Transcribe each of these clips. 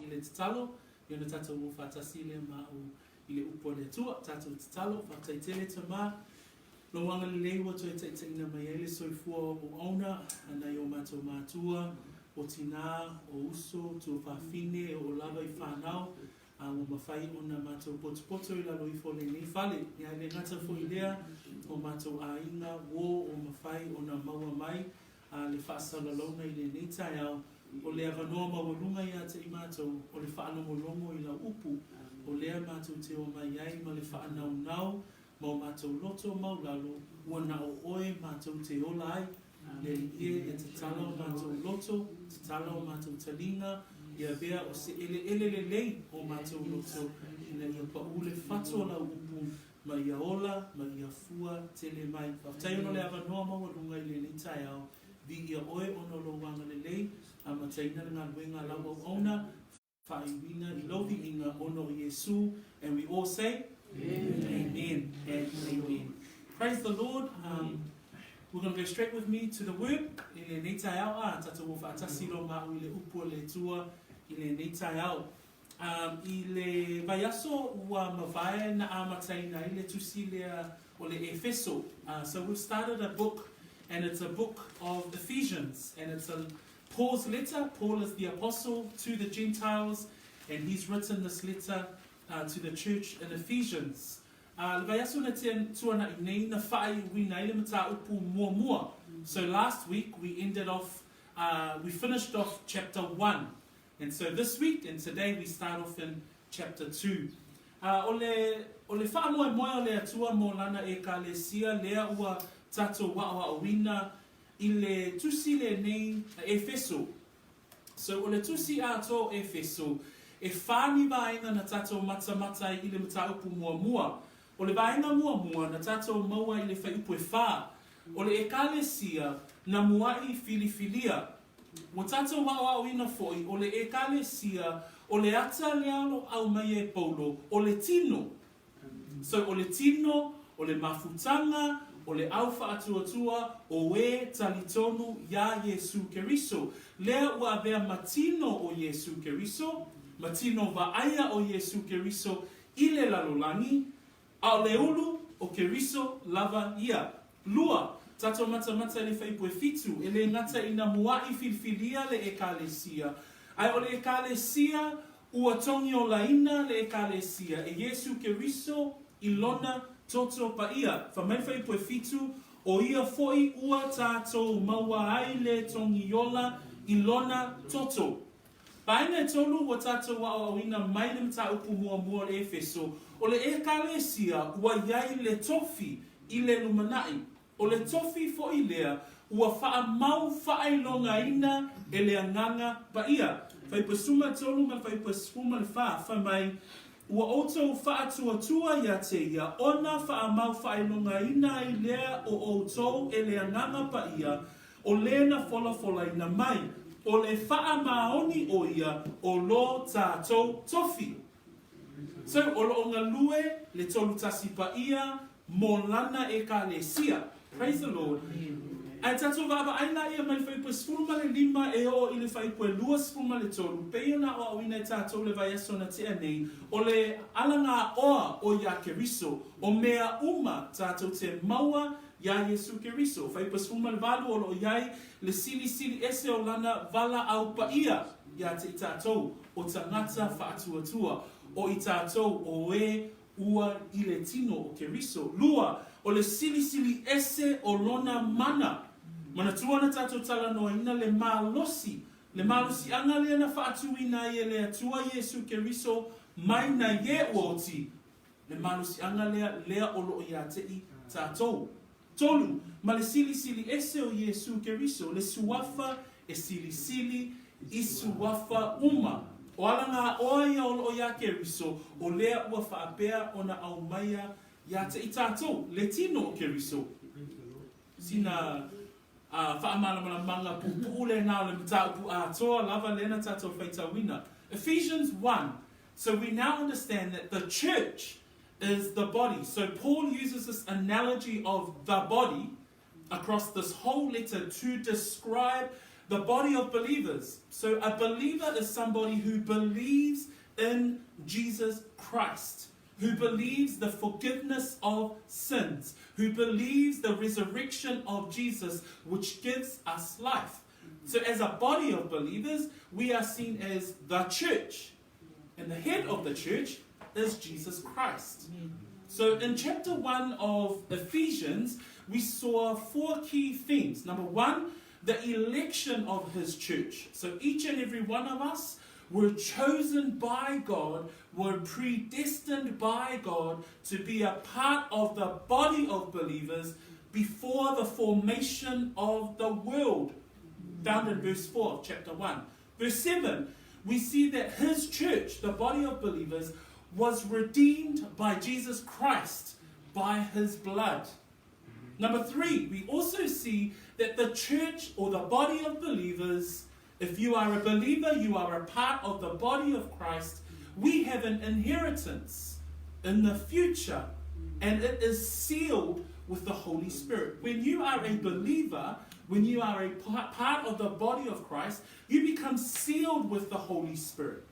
le tatalo, iona tātou o whātasile ma o i le upo le tua, tātou tatalo, whātaitele tama, lo wanga le leiwa toi taitaina mai ele soifua o auna, ana i o mātou mātua, o tina, o uso, tu whawhine, o lava i whanau, o mawhai o na mātou poto i lalo i fole nei whale, ni ai le ngata fo i lea, o mātou a inga, wo o mawhai o na maua mai, le whaasalalona i le nei tai au, o lea wanoa mawalunga i ate i mātou, o le whaanongolongo i la upu, o lea mātou te o mai ai, ma le whaanau nau, ma o mātou loto maulalo, ua na o oe mātou te ola ai, le ie e te tala o mātou loto, te tala o mātou talinga, ia bea o se ele lei o mātou loto, ina ia paule whato la upu, ma ia ola, ma ia fua, tele mai. Whaftai ono le awanoa mawalunga i le nei tai au, vi ia oe ono lo wanga le lei, a mataina ngā luenga lawa ona, whaiwina i lovi inga ono o Yesu, and we all say, Amen and amen. Praise the Lord. We're going to go straight with me to the word. I le nei tai au, tata wo whaatasilo mau i le upu le tua, I le nei tai au. I le vaiaso ua mawhae na amataina I le tusi lea o le Efeso. So we've started a book, and it's a book of Ephesians, and it's a Paul's letter. Paul is the apostle to the Gentiles, and he's written this letter to the church in Ephesians. So last week we we finished off chapter 1, and so this week and today we start off in chapter 2. Ole whaamoe moe le atua mo lana e ka le sia lea ua tato wa awina I le tusi le nei Efeso. So ole tusi ato Efeso. E whāni waenga na tātou mata I le mataupu mua. O le waenga mua na tātou maua I le whaiupu e whā. O le ekalesia na muai filifilia. O tātou wao ina foi, o le ekalesia, o le ata lealo au mai e paulo, o le tino. So o le tino, o le mafutanga, o le aufa atua, o e talitonu ya Yesu Keriso. Lea ua avea matino o Yesu Keriso, matino vaaya o Yesu Keriso, I le lalolangi, a le ulu o Keriso lava ia. Lua, tato mata le whaipu e fitu, e le ngata ina muai filfilia le ekalesia. Ai o le ekalesia, ua tongi o laina le ekalesia, e Yesu Keriso I lona toto pa ia. Whamai whaipu e fitu, o ia foi ua tato maua ai le tongi yola I lona toto. Paina e tolu ua tato wa o ina mai le mta upu mua le Efeso, o le ekalesia ua iai le tofi I le lumanai. O le tofi fo I lea, ua wha mau whaelonga ina e le anganga pa ia. Whaipasuma tolu ma whaipasuma le whamai, ua oto wha atua ia te ia, ona wha mau whaelonga ina I lea o oto e le anganga pa ia, o lena fola ina mai, o le wha maoni o ia, o lo tātou tofi. So, o lo onga lue, le tolu tasi pa ia, mo lana e ka le sia. Praise the Lord. Ai tato vava aina ia mai whaipu spulma le lima e o I le whaipu e lua spulma le tolu. Pea na o awina e tato le vaiaso na te anei. O le alanga oa o ia Keriso. O mea uma tato te maua ia Yesu Keriso. Whaipu spulma le valu o lo iai le sili ese o lana vala au pa ia te I tato o tangata whaatuatua. O I tato o e ua I le tino o Keriso. Lua, o le sili ese o lona mana. Mana tuana tato tala no ina le malosi. Le malosi anga lea na whaatuina I le atua Yesu Keriso mai na ye uoti. Le malosi anga lea o lo ia te I tato. Tolu, ma le sili ese o Yesu Keriso. Le suafa e sili I suafa uma. O alanga oia o lo ia Keriso. O lea ua whaapea ona au maia ia te I tato. Le tino o Keriso. Sina whaamala manga pupu le nao le mtaupu a toa lava lena tato whaitawina. Ephesians 1. So we now understand that the church is the body. So Paul uses this analogy of the body across this whole letter to describe the body of believers. So a believer is somebody who believes in Jesus Christ, who believes the forgiveness of sins, who believes the resurrection of Jesus, which gives us life. So as a body of believers, we are seen as the church. And the head of the church is Jesus Christ. So in chapter 1 of Ephesians, we saw 4 key themes. Number 1, the election of his church. So each and every one of us were chosen by God, were predestined by God to be a part of the body of believers before the formation of the world. Found in verse 4 of chapter 1. Verse 7, we see that his church, the body of believers, was redeemed by Jesus Christ, by his blood. Number 3, we also see that the church or the body of believers, if you are a believer, you are a part of the body of Christ, we have an inheritance in the future, and it is sealed with the Holy Spirit. When you are a believer, when you are a part of the body of Christ, you become sealed with the Holy Spirit.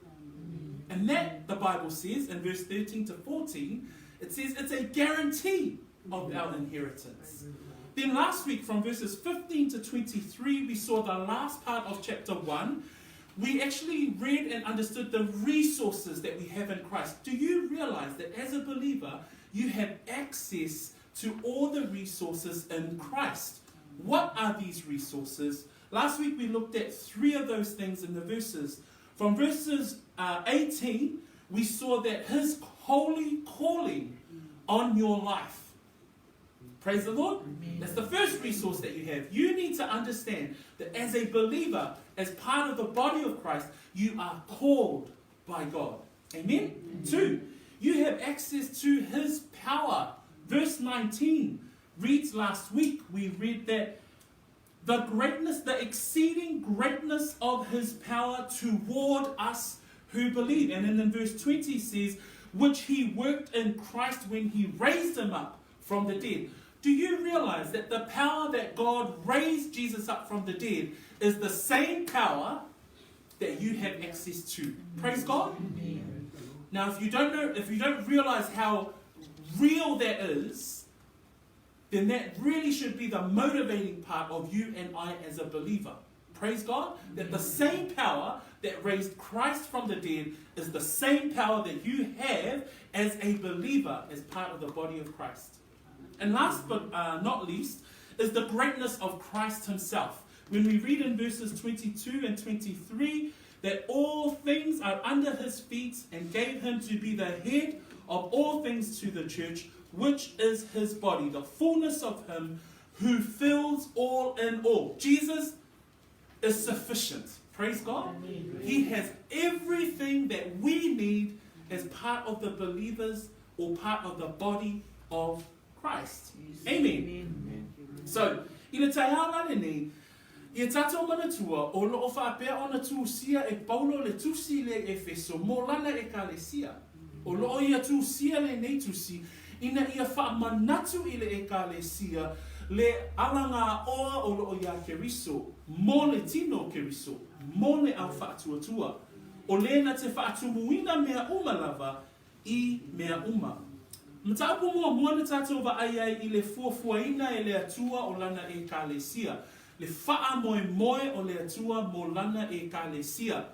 And that, the Bible says, in verse 13 to 14, it says it's a guarantee of our inheritance. Then last week, from verses 15 to 23, we saw the last part of chapter 1. We actually read and understood the resources that we have in Christ. Do you realize that as a believer, you have access to all the resources in Christ? What are these resources? Last week we looked at 3 of those things in the verses. From verses 18, we saw that his holy calling on your life. Praise the Lord. Amen. That's the first resource that you have. You need to understand that as a believer, as part of the body of Christ, you are called by God. Amen? Amen. 2, you have access to his power. Verse 19 reads last week, we read that the greatness, the exceeding greatness of his power toward us who believe. And then in verse 20 says, which he worked in Christ when he raised him up from the dead. Do you realize that the power that God raised Jesus up from the dead is the same power that you have access to? Praise God. Amen. Now, if you don't realize how real that is, then that really should be the motivating part of you and I as a believer. Praise God. That the same power that raised Christ from the dead is the same power that you have as a believer, as part of the body of Christ. And last but not least is the greatness of Christ himself. When we read in verses 22 and 23 that all things are under his feet and gave him to be the head of all things to the church, which is his body, the fullness of him who fills all in all. Jesus is sufficient. Praise God. Amen. He has everything that we need as part of the believers or part of the body of Christ. Amen. Amen. So, i le taiana le nei, i tatou manatua o loo whaapea o na tūsia e Paulo le tusi le Efeso, mō lana e Kalesia. O loo ia tūsia le nei tusi, ina ia whaamanatu i le e Kalesia, le alanga oa o loo ia Keriso, mō le tino Keriso, mō le au whaatuatua, o le na te whaatumuina mea uma lava i mea uma. Mtaupu mua na tātou wa ai i le fuafuaina e le atua o lana e Kalesia. Le wha moe o le atua mo lana e Kalesia.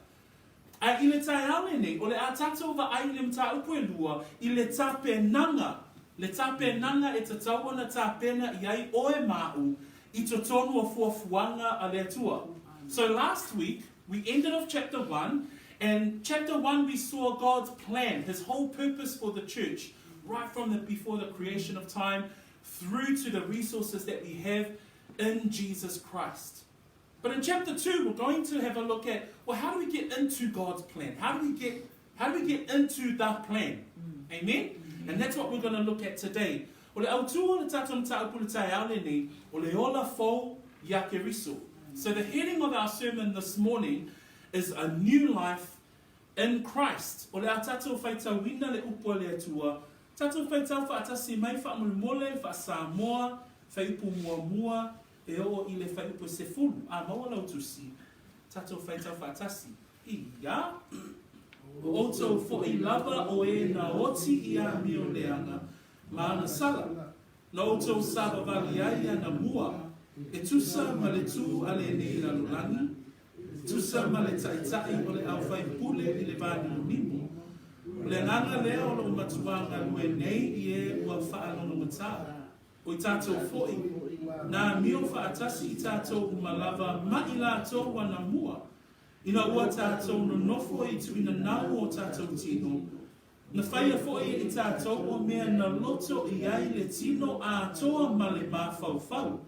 Ai i le tai aune nei, o le a tātou wa ai le mtaupu e lua i le tāpenanga. Le tāpenanga e tatau na tāpena i ai oe mau i totonu o fuafuanga a le atua. So last week, we ended off chapter 1, and chapter 1 we saw God's plan, his whole purpose for the church, right from before the creation of time through to the resources that we have in Jesus Christ. But in chapter 2, we're going to have a look at, well, how do we get into God's plan? How do we get into the plan? Amen? And that's what we're going to look at today. O le autua le tatum taupulu tai aule ni, o le ola fo ya Keriso. So the heading of our sermon this morning is a new life in Christ. O le atatou faitau wina le upo le atua, tatou faitau whaatasi mai whaamole, wha Samoa, whaipu mua mua, e o i le whaiupu se fulu, a maua lau tusi, tatou whaitau whaatasi. Ia, o tau fo i lava o e na oti i a mio leanga, ma ana sala. Na o tau saba vali ai ana mua, e tusa ma le tu ale nei lalolani, tusa ma le taitai o le au whaipule i le vani unimu. Le nganga lea o lo matuanga lue nei i e ua whaalono mataa. O i tātou fo'i, nā mio whaatasi i tātou umalava ma i lātou wana mua. Ina ua tātou no nofo i tu ina nau o tātou tino. Na whaia fo'i i tātou o mea na loto i ai le tino a toa ma le mawhauwhau.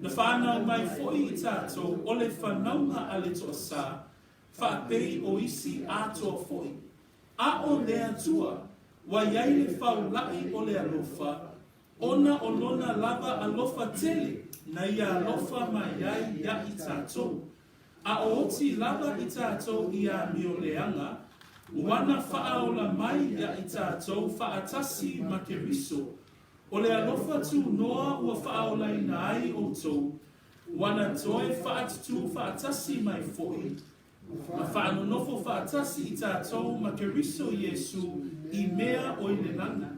Na whanau mai fo'i i tātou o le whanaunga a le toa sā, whaapei o isi a toa fo'i. A o lea tua, wa iai le whaulai o le alofa, ona o lona lava alofa tele, na ia alofa mai iai ia i tātou. A o oti lava i tātou i a mio leanga, wana whaaola mai ia i tātou whaatasi ma Keriso. O le alofa tu noa ua whaaola i na ai o tou, wana toe whaatutu whaatasi mai fo'i. Ma whaanonofo whaatasi i tātou ma Keriso Iesu i mea o i le langa.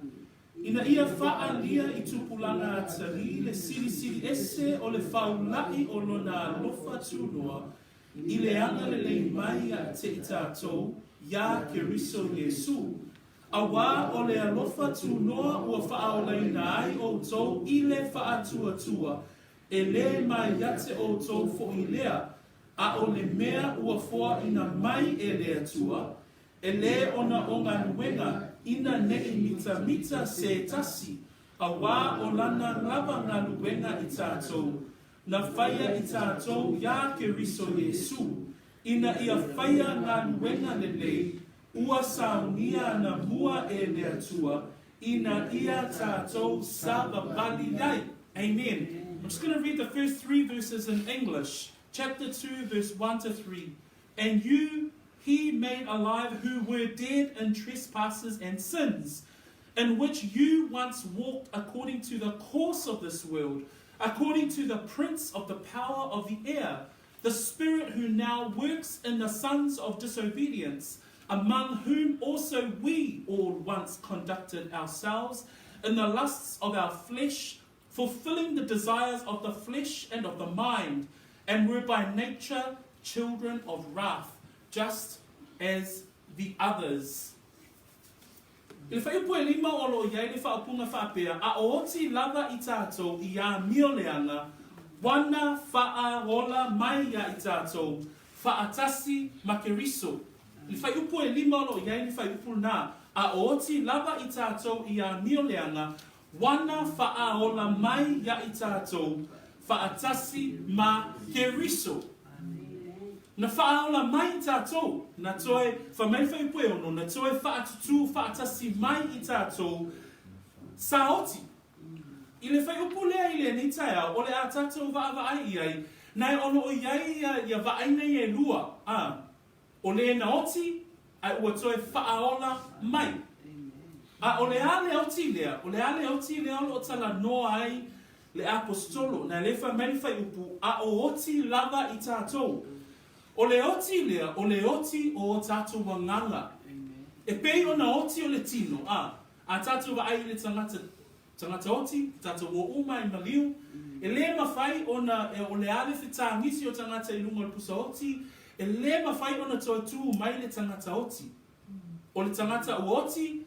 Ina ia whaalia i tupulanga atari le siri ese o le whaulai o lona alofa tu noa, i le anga le lei mai a te i tātou, ia Keriso Iesu. A wā o le alofa tu noa ua whaaolai na ai o tou i le whaatuatua, e le mai ate o tou fo i lea, a o le mea ua foa ina mai e lea tua, e le ona o ngā nuenga ina nei mita se tasi, a wā o lana lava ngā nuenga i tātou, na whaia i tātou ia Keriso Iesu, ina ia whaia ngā nuenga le lei, ua saunia na mua e lea tua, ina ia tātou saba bali iai. Amen. I'm just going to read the first 3 verses in English. Chapter 2, verse 1 to 3. And you he made alive who were dead in trespasses and sins, in which you once walked according to the course of this world, according to the prince of the power of the air, the spirit who now works in the sons of disobedience, among whom also we all once conducted ourselves in the lusts of our flesh, fulfilling the desires of the flesh and of the mind, and were by nature children of wrath, just as the others. I whaiupu e lima o lo iai le whaapunga whaapea, a oti lava i tātou i a mioleanga, wana whaaola mai ia i tātou, whaatasi ma Keriso. I whaiupu e lima o lo iai le whaiupu nā, a oti lava i tātou i a mioleanga, wana whaaola mai ia i tātou, whaatasi ma Keriso. Na whaaola mai i tātou, na toe whamei whaiupu e ono, na toe whaatutu whaatasi mai i tātou, sa oti. I le whaiupu lea i le ni taia, o le a tātou vaavai iai, nai ono o iai ia vaaina i e lua, o le na oti, ai ua toe whaaola mai. A o le a le oti lea, o le a le oti lea o tala noa ai le apostolo, na le whamei whaiupu, a o oti lava i tātou. O le oti lea, o le oti o tātou wanganga. E pei o na oti o le tino, a tātou wa ai le tangata oti, tātou o uma i maliu. E le mawhai o le ale whitangisi o tangata i lunga o le pusa oti, e le mawhai o na toa tū mai le tangata oti. O le tangata uoti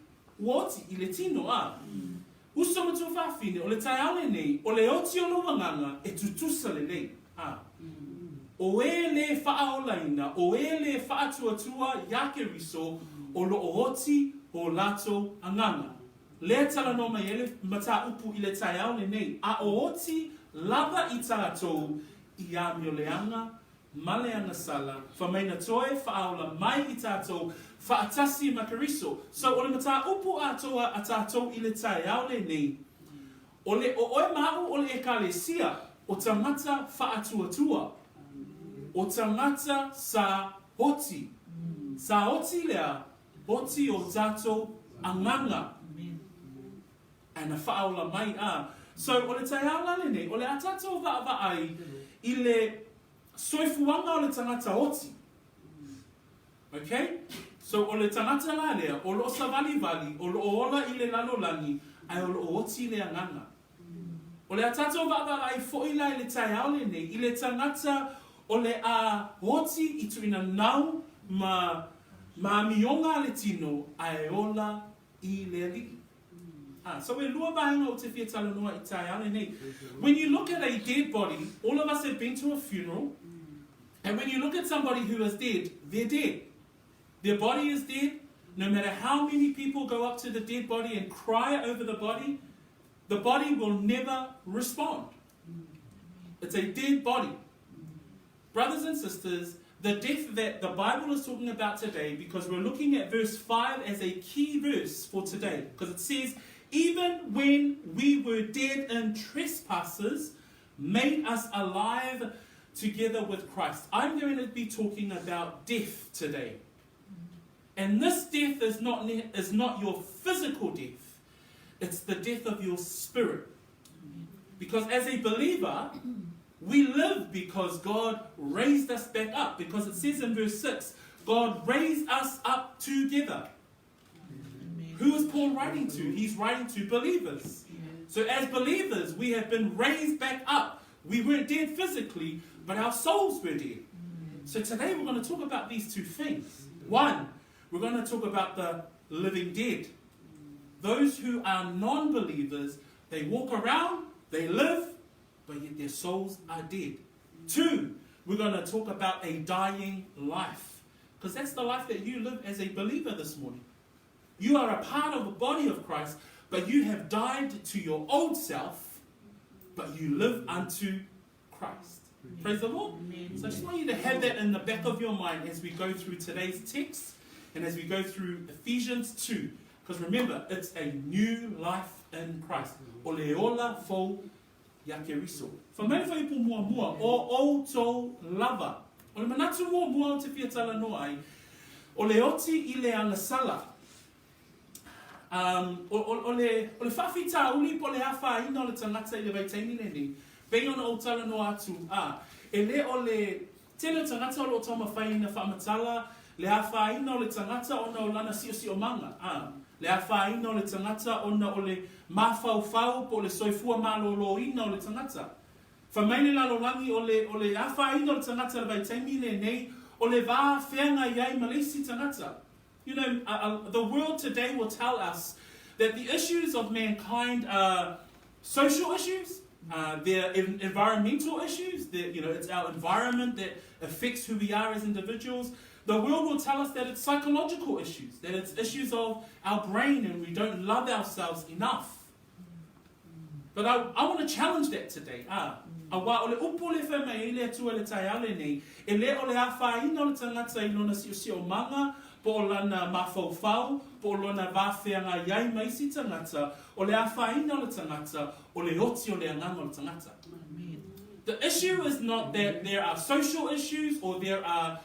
i le tino, Uso ma tu whawhine, o le tai aole nei, o le oti o lo wanganga, e tutusa le nei, O e le whaaolaina, o e le whaatuatua ia Keriso, o lo oti o lato anganga. Le tala no mai ele mata upu i le tai aole nei, a o oti lava i tātou i a mioleanga, maleanga sala, whamaina toe whaaola mai i tātou, whaatasi ma Keriso. So o le mata upu atoa a tātou i le tai aole nei, o oe mau o le ekalesia, o tangata whaatuatua, o tangata sa hoti. Sa hoti lea, hoti o tātou anganga. Ana whaola mai So, o le tai aolale nei, o le atato va ai, I le soifuanga o le tangata oti. Okay? So, o le tangata la lea, o lo savali vali, o lo ola I le lalolangi, ai o lo oti le anganga. O le atato va ai foila I le tai aole nei, I le tangata o le a oti I tuina nau ma mionga le tino, ai ola I le li. So when you look at a dead body, all of us have been to a funeral, and when you look at somebody who is dead, they're dead. Their body is dead. No matter how many people go up to the dead body and cry over the body will never respond. It's a dead body. Brothers and sisters, the death that the Bible is talking about today, because we're looking at verse 5 as a key verse for today, because it says, even when we were dead in trespasses, made us alive together with Christ. I'm going to be talking about death today. And this death is not your physical death. It's the death of your spirit. Because as a believer, we live because God raised us back up. Because it says in verse 6, God raised us up together. Who is Paul writing to? He's writing to believers. So as believers, we have been raised back up. We weren't dead physically, but our souls were dead. So today we're going to talk about these two things. One, we're going to talk about the living dead. Those who are non-believers, they walk around, they live, but yet their souls are dead. Two, we're going to talk about a dying life. Because that's the life that you live as a believer this morning. You are a part of the body of Christ, but you have died to your old self, but you live unto Christ. Amen. Praise the Lord. Amen. So I just want you to have that in the back of your mind as we go through today's text and as we go through Ephesians 2. Because remember, it's a new life in Christ. Oleola fo ya Keriso. For many people mua o to lava. Ole manatu mua te fiatala noai. Oleoti ile angasala. Ole whawhita uli po le hawha ina o le tangata I le waitaini neni. Pei ona o tala no atu. E le o le tele tangata o le o tama whaina whamatala. Le hawha ina o le tangata ona o lana si o manga. Le hawha ina o le tangata ona o le mawhau po le soifua malolo ina o le tangata. Whamaine la lolangi o le hawha ina o le tangata le waitaini nei. O le wā whianga iai malisi tangata. You know, the world today will tell us that the issues of mankind are social issues, they're environmental issues, it's our environment that affects who we are as individuals. The world will tell us that it's psychological issues, that it's issues of our brain and we don't love ourselves enough. But I want to challenge that today. Awa ole upo le whema I le atua le tai ale nei, e le ole awha ina le tangata I lona si o manga, po o lana mawhauwhau, po o lona wāwhianga iai maisi tangata, o le awhaina o le tangata, o le oti o le anganga o le tangata. The issue is not that there are social issues, or there are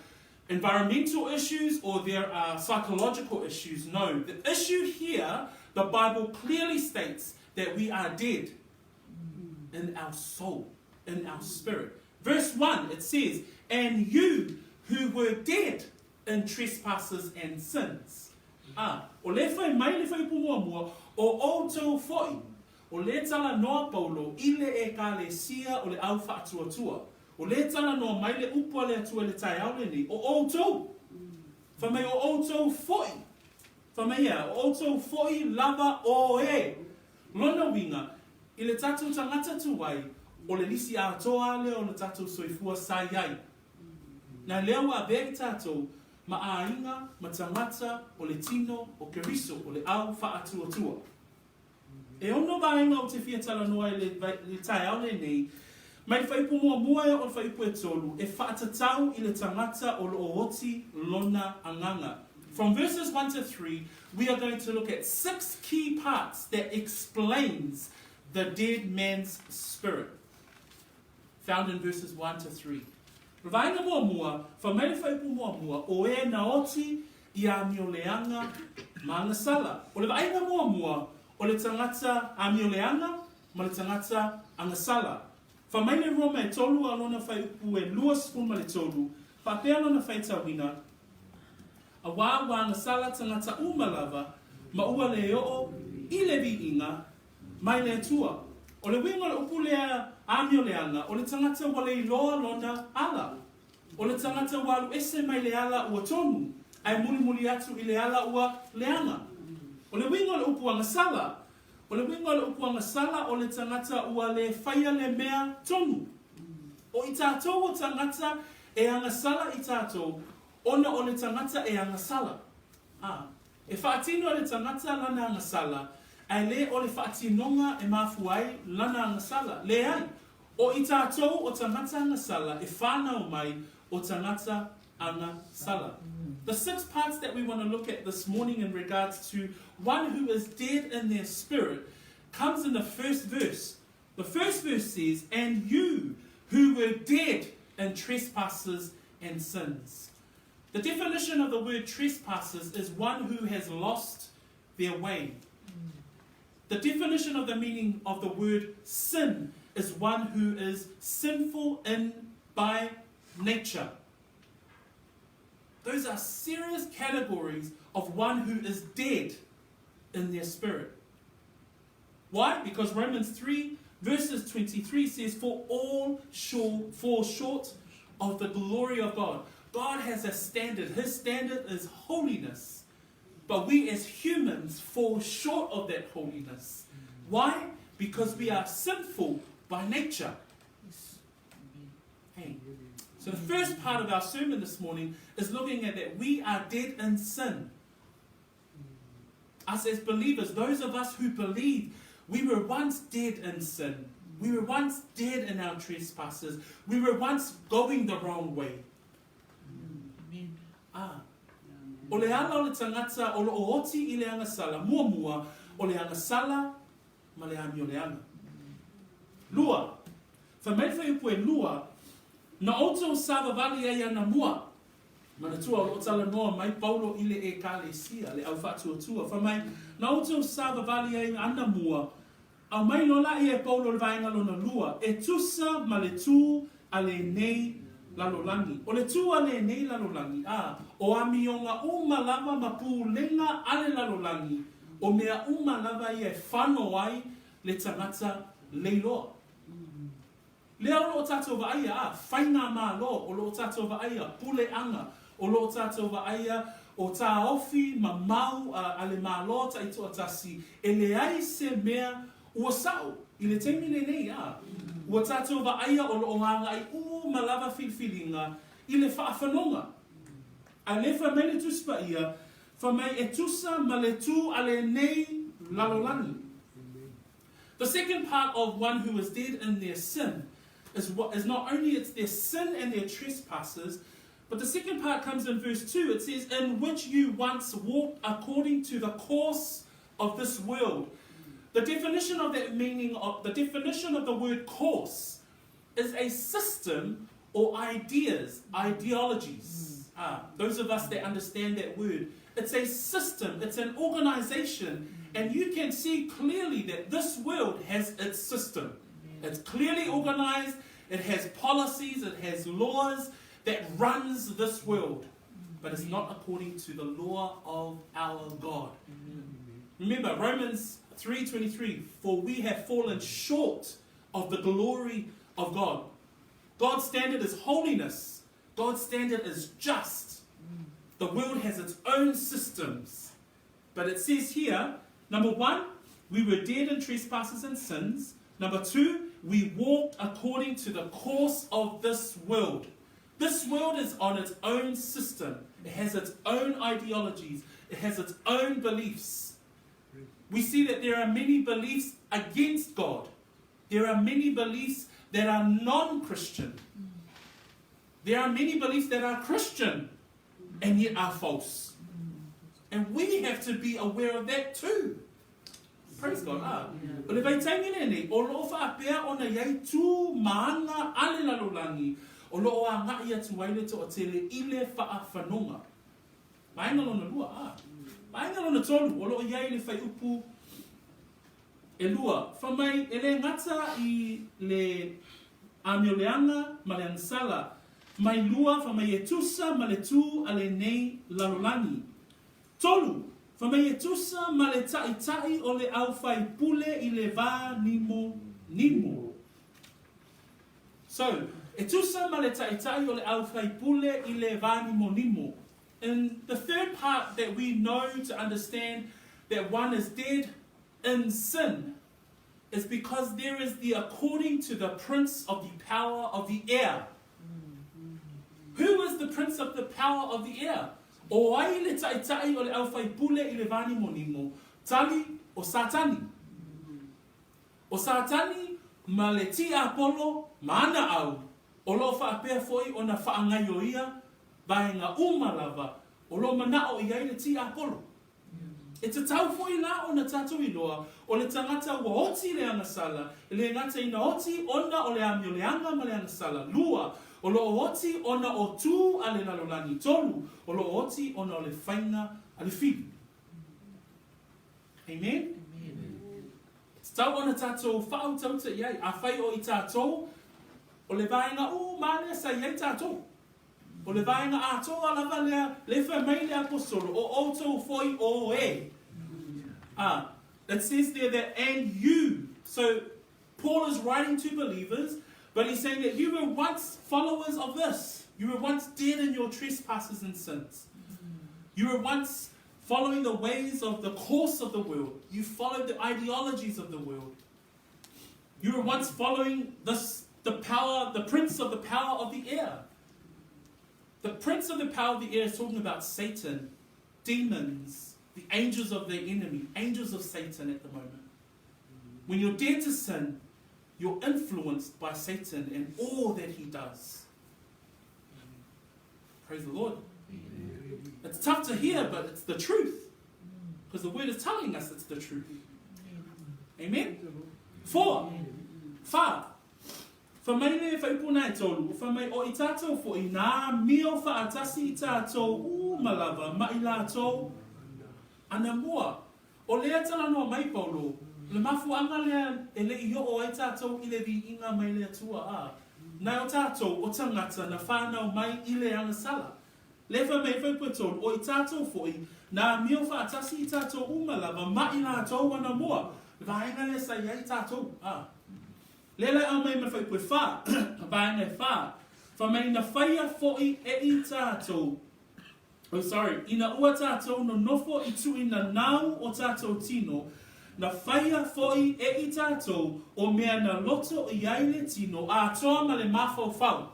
environmental issues, or there are psychological issues. No, the issue here, the Bible clearly states that we are dead in our soul, in our spirit. Verse 1, it says, and you who were dead in trespasses and sins. O le whai mai le whai pumuamua, o outou foi, o le tala noa paulo, ile e ka le sia o le au whaatuatua. O le tala noa mai le upua le atua le tai au le ni, o outou. Whamai o outou foi. Whamai o outou foi lava o e. Lona winga, I le tatu tangata tuwai, o le lisi a toa le o le tatu soifua sayai. Na lewa vei tatu, Ma'ainga, matangata, o le tino, o Keriso, o le au whaatuatua. E ono vaenga o te fiatala noa le tai au le nei, mai whaipu mua o le whaipu e tolu, e whaatatau I le tangata o le ooti lona anganga. From verses 1 to 3, we are going to look at 6 key parts that explains the dead man's spirit. Found in verses 1 to 3. Vainga mua, whamaile whaipu mua, o e na oti I a mioleanga mangasala. O le vainga mua, o le tangata a mioleanga ma le tangata angasala. Whamaile Roma e tolu alona whai upu e lua spoon ma le tolu, pa pēr alona whai tawina, a wā angasala tangata umalava, ma ua le o I le vi inga, mai le tua. O le winga le upu lea amio leanga, o le tangata wale I loa lona ala. O le tangata walu ese mai le ala ua tonu, ai muli atu I le ala ua leanga. O le winga le upu angasala, o le winga le upu angasala o le tangata ua le whaia le mea tonu. O I tātou o tangata e angasala I tātou, ona o le tangata e angasala. E whaatino le tangata lana angasala, ai le o le whaatinonga e mafuai lana angasala. Le ai, o I tātou o tangata angasala, e whanau mai o tangata angasala. The 6 parts that we want to look at this morning in regards to one who is dead in their spirit comes in the first verse. The first verse says, and you who were dead in trespasses and sins. The definition of the word trespasses is one who has lost their way. The definition of the meaning of the word sin is one who is sinful by nature. Those are serious categories of one who is dead in their spirit. Why? Because Romans 3 verses 23 says, for all fall short of the glory of God. God has a standard. His standard is holiness. But we as humans fall short of that holiness. Why? Because we are sinful by nature. Hey. So the first part of our sermon this morning is looking at that we are dead in sin. Us as believers, those of us who believe, we were once dead in sin. We were once dead in our trespasses. We were once going the wrong way. O le ala o le tangata o lo ooti I le angasala, mua o le angasala ma le ami o le anga. Lua, whamei upu e lua, na oto sava vali ai ana mua. Mana tua o tala noa mai paulo I le e kalesia, le au whaatua tua. Whamei, na oto sava vali ai ana mua, au mai no la I e paulo le vainga lona lua, e tusa ma le tu a le nei lalolangi. O le tu a le nei lalolangi, o amionga umalava ma pulenga ale lalolangi, o mea umalava I e whano ai le tangata leiloa. Lea o lo tātou wa aia, whainga mā lo, o lo tātou wa aia, pule anga, o lo tātou wa aia, o tā ofi, ma mau, ale mā lo, ta ito atasi, e le ai se mea ua sao, I le teimi le nei, ua tātou wa aia, o lo nganga ai, malava filfilinga, I le whaafenonga. A le whamene tuspa ia, whamei e tusa ma le tu ale nei lalolani. The second part of one who is dead in their sin is not only it's their sin and their trespasses, but the second part comes in verse 2. It says, in which you once walked according to the course of this world. The definition of that meaning, the definition of the word course is a system or ideologies. Those of us that understand that word, it's a system, it's an organization, and you can see clearly that this world has its system. It's clearly organized, it has policies, it has laws that runs this world, but it's not according to the law of our God. Remember, Romans 3:23, for we have fallen short of the glory of God. God's standard is holiness. God's standard is just. The world has its own systems. But it says here, number 1, we were dead in trespasses and sins. Number 2, we walked according to the course of this world. This world is on its own system. It has its own ideologies. It has its own beliefs. We see that there are many beliefs against God. There are many beliefs that are non-Christian. There are many beliefs that are Christian and yet are false. And we have to be aware of that too. Praise God. O le vai taimine nei, o loo whaapea o na iai tū maanga ale lalolangi, o loo a ngai atu waile to o tele ile whaafanonga. Mainga lona lua, mainga lona tolu, o loo iai le whai upu E lua, whamai e le ngata I le amioleanga ma le ansala. Mai lua, whamai e tusa ma le tū a le nei lalolani. Tolu, whamai e tusa ma le tai o le au whai pule I le vā nimo. So, e tusa ma le tai o le au whai pule I le vā nimo. And the third part that we know to understand that one is dead in sin is because there is the according to the prince of the power of the air. Who is the prince of the power of the air? O ai le tai o le au whai pule I le vā nimo. Tali o Satani. O Satani ma le ti Apollo ma ana au. O lo whaapea foi o na whaangai o ia vai ngā umalava o lo manao I ai le ti Apollo. E te tau foi la o na tātou I loa o le tangata ua oti le angasala e le ngata ina oti ona o le amio le anga ma le angasala lua o lo oti ona o tū a le lalolani tolu o lo oti ona o le whainga a le whiu. Amen? Te tau ona tātou whao tauta iai a whai o I tātou o le vaenga mane sa iai tātou. O le vaenga a toa lava lea le whamai le apostolo o outou foi o e. It says there that and you. So Paul is writing to believers, but he's saying that you were once followers of this. You were once dead in your trespasses and sins. You were once following the ways of the course of the world. You followed the ideologies of the world. You were once following the prince of the power of the air. The prince of the power of the air is talking about Satan, demons, the angels of the enemy, angels of Satan at the moment. When you're dead to sin, you're influenced by Satan and all that he does. Praise the Lord. It's tough to hear, but it's the truth. Because the word is telling us it's the truth. Amen? 4. Fa. Whamai le whaipuna e tolu, whamai o I tātou fo I nā mio whaatasi I tātou malava mai lātou ana mua. O lea tala noa mai paulo, le mafu anga lea e le I o ai tātou I le vi inga mai lea tua a. Nai o tātou o tangata na whanau mai I le anga sala. Le whamai whaipuna tolu, o I tātou fo I nā mio whaatasi I tātou malava mai lātou ana mua. Vaenga le sa iai tātou a. Lela au mai me whai pui wha, bai nei wha. Whamai na whaia foi e I tātou. Ina ua tātou no nofo I tu ina nau o tātou tino. Na whaia foi e I tātou o mea na loto I aile tino a toa ma le mawhau whau.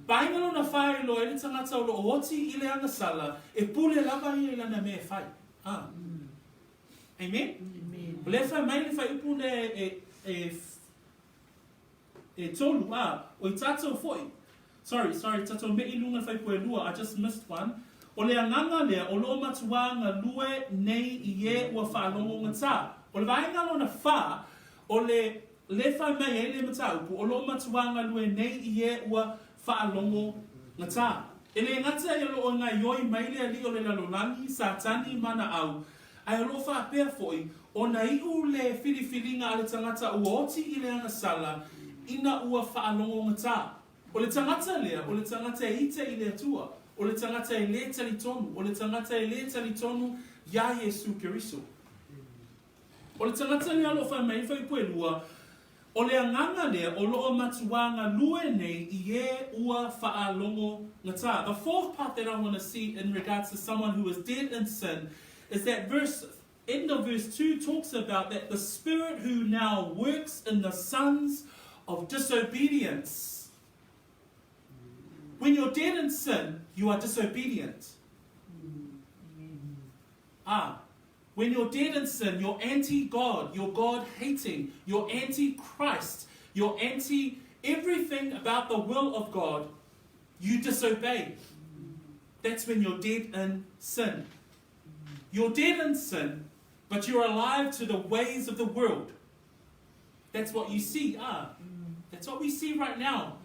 Bai ngalo na whaia lo e le tangata o lo oti I le angasala e pule lava I lana mea whai. Amen? Le whai mai le whai upune e tolu o I tātou foi. Sorry, tātou me I lunga whai pue lua, I just missed one. O le anganga lea, o lo matua ngā lue nei I e ua whaalongo ngā tā. O le vaenga lo na wha, o le whai mai e le mataupu, o lo matua ngā lue nei I e ua whaalongo ngā tā. E le ngata e lo o ngā ioi mai lea li o le lalolani, Satani mana au. Ai o lo whaapea foi, o na iu le whiriwhiringa a le tangata uoti I le angasala, ina ua whaalongo ngā tā. O le tangata lea, o le tangata e ite I le atua, o le tangata e le tali tonu, o le tangata e le tali tonu, ia Yesu Keriso. O le tangata lea lo whai mai whai pue lua, o le anganga lea, o lo o matuanga lue nei I e ua whaalongo ngā tā. The fourth part that I want to see in regards to someone who is dead in sin is that end of verse 2 talks about that the Spirit who now works in the sons of disobedience. When you're dead in sin, you are disobedient. When you're dead in sin, you're anti-God, you're God-hating, you're anti-Christ, you're anti-everything about the will of God. You disobey. That's when you're dead in sin. You're dead in sin, but you're alive to the ways of the world. That's what you see. That's what we see right now.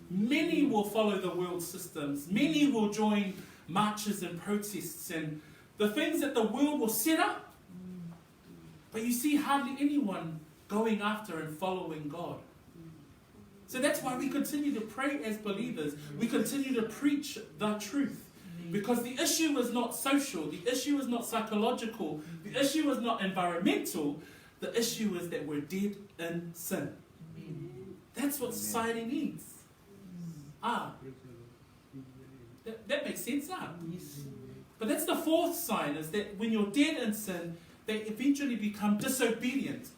Many will follow the world systems. Many will join marches and protests and the things that the world will set up. But you see hardly anyone going after and following God. So that's why we continue to pray as believers. We continue to preach the truth. Because the issue is not social, the issue is not psychological, the issue is not environmental, the issue is that we're dead in sin. That's what society needs. That makes sense, But that's the fourth sign, is that when you're dead in sin, they eventually become disobedient.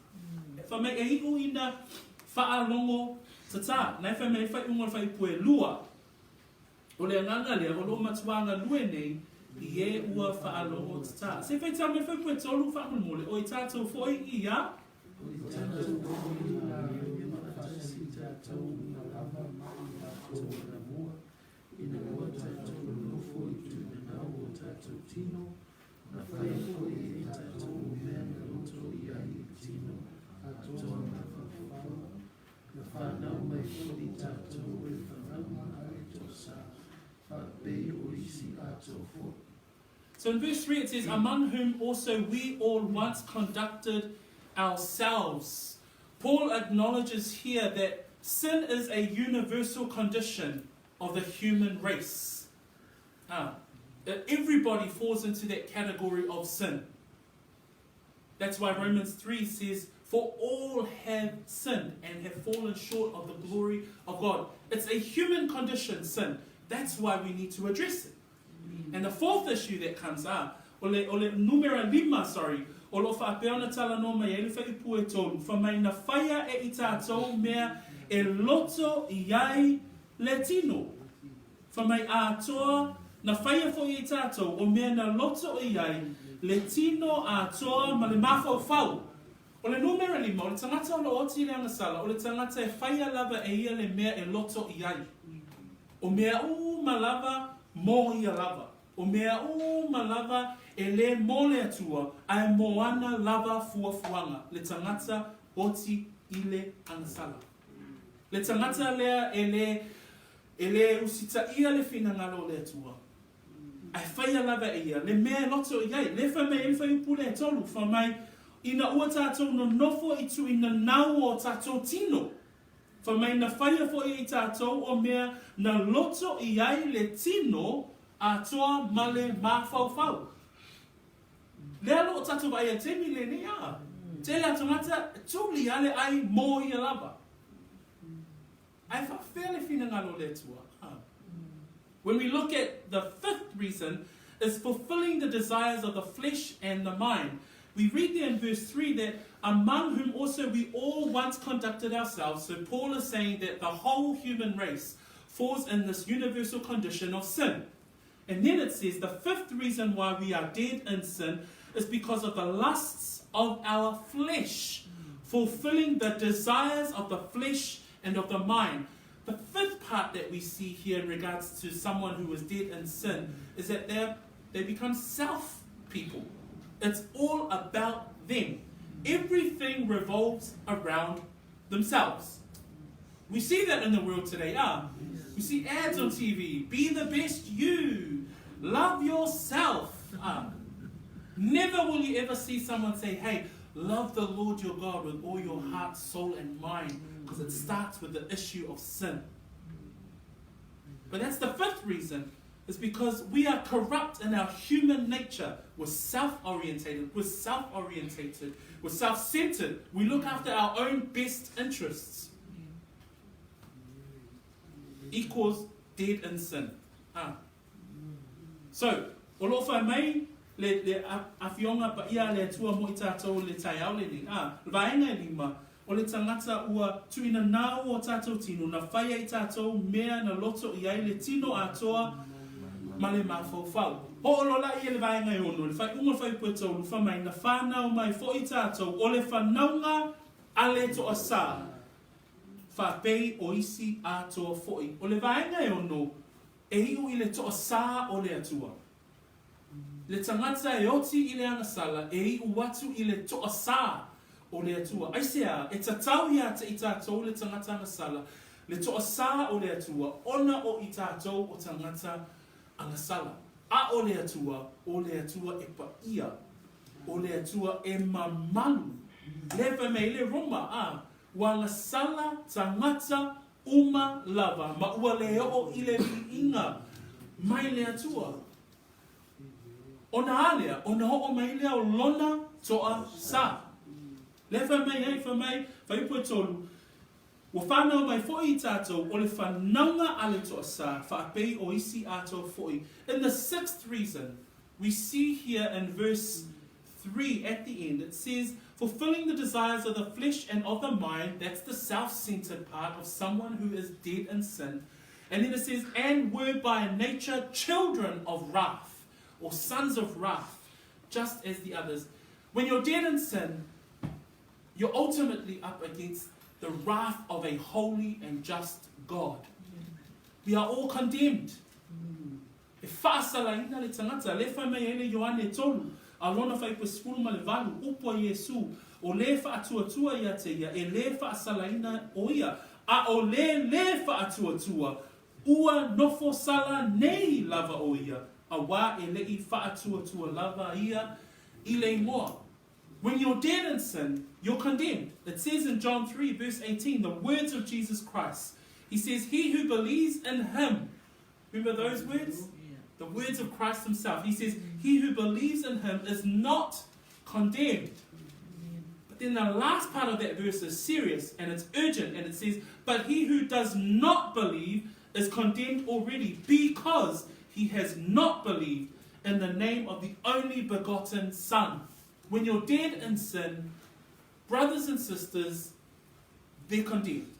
O le nganga le o lo matuanga lue nei ie ua whaalongo tata. Se whai tau me whai pue tolu whaamole o I tātou foi ia. O I tātou foi ia o whakasi tātou na lava mai tātou na mua. Ina ua tātou lofo I tūna nau o tātou tino. Na whai foi I tātou mea na loto ia I tino. Atoa na whawhawa. Na whanau mai foi tātou e whanau ai tosa. So in verse 3 it says, among whom also we all once conducted ourselves. Paul acknowledges here that sin is a universal condition of the human race. Everybody falls into that category of sin. That's why Romans 3 says, for all have sinned and have fallen short of the glory of God. It's a human condition, sin. That's why we need to address it. And the fourth issue that comes up, numero lima, o lo whaapeona tala no mai ele whai pue tolu, whamai na whaia e I tātou mea e loto I ai le tino. Whamai ātoa na whaia fo I tātou o mea na loto I ai le tino ātoa ma le mawhau whau. O le numero lima, o le tangata o lo oti leanga sala, o le tangata e whaia lava e ia le mea e loto I ai. O mea malava mo ia lava. O mea malava e le mole atua ai moana lava fuafuanga. Le tangata oti I le anasala. Le tangata lea e le usita ia le finangalo le atua. Ai whaia lava e ia. Le mea loto iai. Le whamai e whai pule e tolu. Whamai ina ua tātou no nofo I tu ina nau o tātou tino. Whamai na whaia fo I tātou o mea na loto I ai le tino a toa male mawhauwhau. Lea lo tātou vai a temi le ni a. Te lea tangata tūli ale ai mō I lava. Ai whawhele whina ngalo le tua. When we look at the fifth reason, is fulfilling the desires of the flesh and the mind. We read there in verse 3 that among whom also we all once conducted ourselves. So Paul is saying that the whole human race falls in this universal condition of sin. And then it says the fifth reason why we are dead in sin is because of the lusts of our flesh, fulfilling the desires of the flesh and of the mind. The fifth part that we see here in regards to someone who is dead in sin is that they become self people. It's all about them. Everything revolves around themselves. We see that in the world today. We see ads on TV. Be the best you. Love yourself. Never will you ever see someone say, hey, love the Lord your God with all your heart, soul, and mind. Because it starts with the issue of sin. But that's the fifth reason. It's because we are corrupt in our human nature. We're self-orientated. We're self-centered. We look after our own best interests. Equals dead in sin. So, o lo whai mai le awhionga pa ia le tua mo I tātou le tai au le ni. Vaenga e lima. O le tangata ua tuina nao o tātou tino. Na whaia I tātou mea na loto I ai le tino atoa ma le mawhauwhau. Ho o lola I le vaenga e ono. Le whai unga whai puetou. Lufa mai na whanau mai fo I tātou. O le whanaunga a le to asa. Whapei o isi atoa foi. O le vaenga e ono. E iu I le to asa o le atua. Le tangata e oti I le angasala. E iu watu I le to asa o le atua. Aisea, e tatau ia te I tātou le tangata angasala. Le to asa o le atua. Ona o I tātou o tangata angasala. A o le atua e pa ia. O le atua e mamalu Lefa me le roma wala sala tangata uma lava ma ua le o ile inga mai le atua. Ona alea, ona ho mai lea o lona toa sa. Lefa mai, whaipu tolu. Wa whanau mai fo'i tātou o le whanaunga ale toa sa, whaapei o isi ato fo'i. In the sixth reason, we see here in verse 3 at the end, it says, fulfilling the desires of the flesh and of the mind, that's the self-centered part of someone who is dead in sin. And then it says, and were by nature children of wrath, or sons of wrath, just as the others. When you're dead in sin, you're ultimately up against the wrath of a holy and just God. We are all condemned. E whaasala ina le tangata, le whai mei ele Ioane tolu, a lona whai pasifuru ma le valu, upo Iesu, o le whaatuatua ia te ia, e le whaasala ina o ia, a o le whaatuatua, ua nofo sala nei lava o ia, a wā e lei whaatuatua lava ia, I le moa. When you're dead in sin, you're condemned. It says in John 3 verse 18, the words of Jesus Christ. He says, he who believes in him. Remember those words? The words of Christ himself. He says, he who believes in him is not condemned. But then the last part of that verse is serious and it's urgent. And it says, but he who does not believe is condemned already because he has not believed in the name of the only begotten Son. When you're dead in sin, brothers and sisters, they're condemned.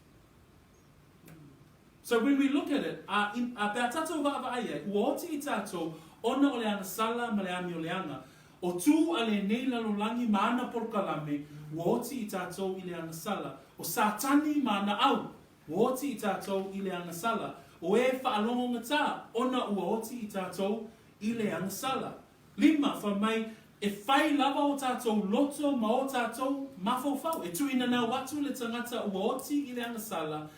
So when we look at it, pea tatou wa'awa'aia, ua oti I tatou, ona o le ana sala ma le ami o le anga, o tū a le nei lalolangi ma ana porokalame, ua oti I tatou I le ana sala, o satani ma ana au, ua oti I tatou I le ana sala, o e whaalongo ngata, ona ua oti I tatou I le ana sala. Lima, wha mai, e whai lava o tātou loto ma o tātou mawhauwhau. E tuina nā watu le tangata ua oti I le ana sala.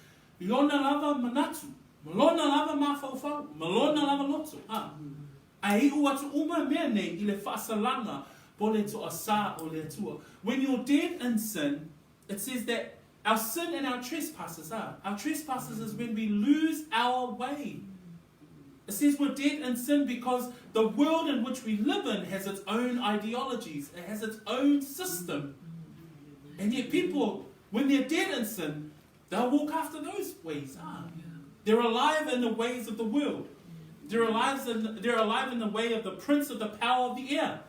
Lona lava manatu. Malona lava mawhauwhau. Malona lava loto. Ai u atu uma mea nei I le whaasalanga po le toa sa o le atua. When you're dead in sin, it says that our sin and our trespasses are. Our trespasses is when we lose our way. It says we're dead in sin because the world in which we live in has its own ideologies. It has its own system. And yet people, when they're dead in sin, they'll walk after those ways. They're alive in the ways of the world. They're alive in the way of the prince of the power of the air.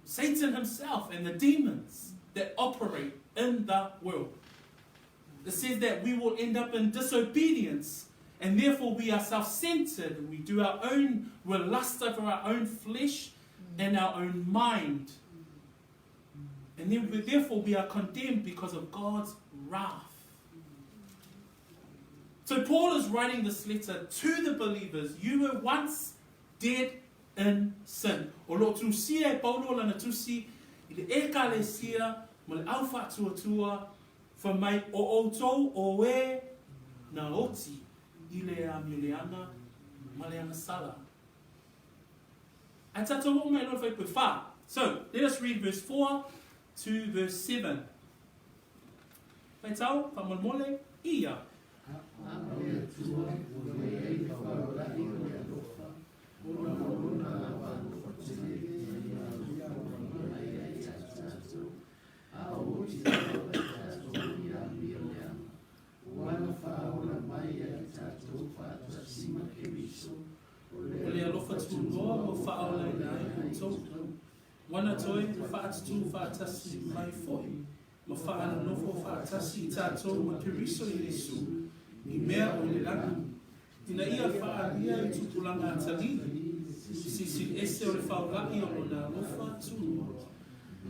Satan himself and the demons that operate in the world. It says that we will end up in disobedience. And therefore we are self-centered. We do our own, we're lust over our own flesh and our own mind. And then therefore we are condemned because of God's wrath. So Paul is writing this letter to the believers. You were once dead in sin. O lo tusia e paulo lana tusi I le ekalesia ma le alfa tuatua fa mai o outou o e na oti I le amiuleana ma le ana sala. A tata o mai lo fai pe wha. So let us read verse 4 to verse 7. Pai tau, whamolmole, ia. Ole alofa tu loa o whaola I nai o tau. Wana toi whaatatu whaatasi mai foi. Ma whaana nofo whaatasi I tātou ma Keriso I Yesu. I mea o le lana. Ina ia whaaria I tupulanga atalini. Sisi ese o le whaolai o na alofa tu.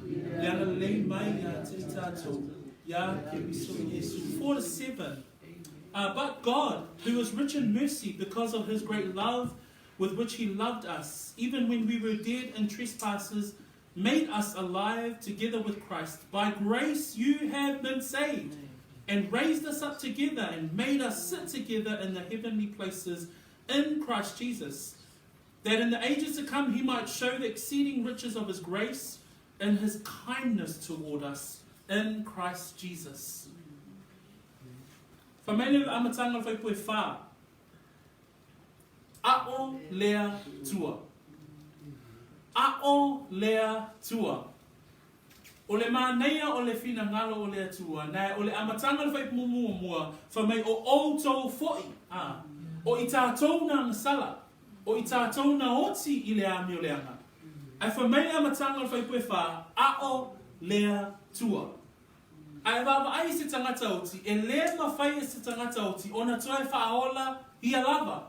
Le ana lei mai a te tātou. Ya Keriso I Yesu. 4 to 7. But God, who is rich in mercy because of his great love with which he loved us, even when we were dead in trespasses, made us alive together with Christ. By grace you have been saved, and raised us up together and made us sit together in the heavenly places in Christ Jesus, that in the ages to come he might show the exceeding riches of his grace and his kindness toward us in Christ Jesus. Whamene amatanga whai pue wha. A'o lea tua. A'o lea tua. O le māneia o le whina ngalo o lea tua. Nā o le amatanga whai mumu mua. Whamei o outou fo'i. O i tātou na ngasala. O i tātou na oti i le ami o leanga. Ai whamei amatanga whai pue wha. A'o lea tua. Ai wawa ai se tangata oti, e lea mawhai e se tangata oti, ona toi whaola i a lava.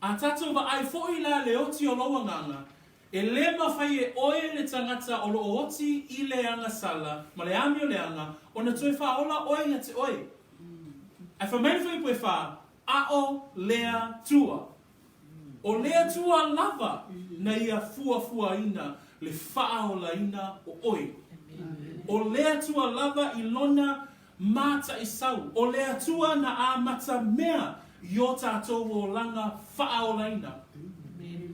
A tatou wa ai fo'i la le oti o loa nganga, e lea mawhai e oe le tangata o lo oti i le anga sala, ma le ami o le anga, ona toi whaola oe na te oe. Ai whamei whai pue wha, a'o lea tua. O lea tua lava, na ia fua ina, le whaola ina o oe. O lea tua lava i lona mata i sau. O lea tua na a mata mea i o tātou o langa whaolaina.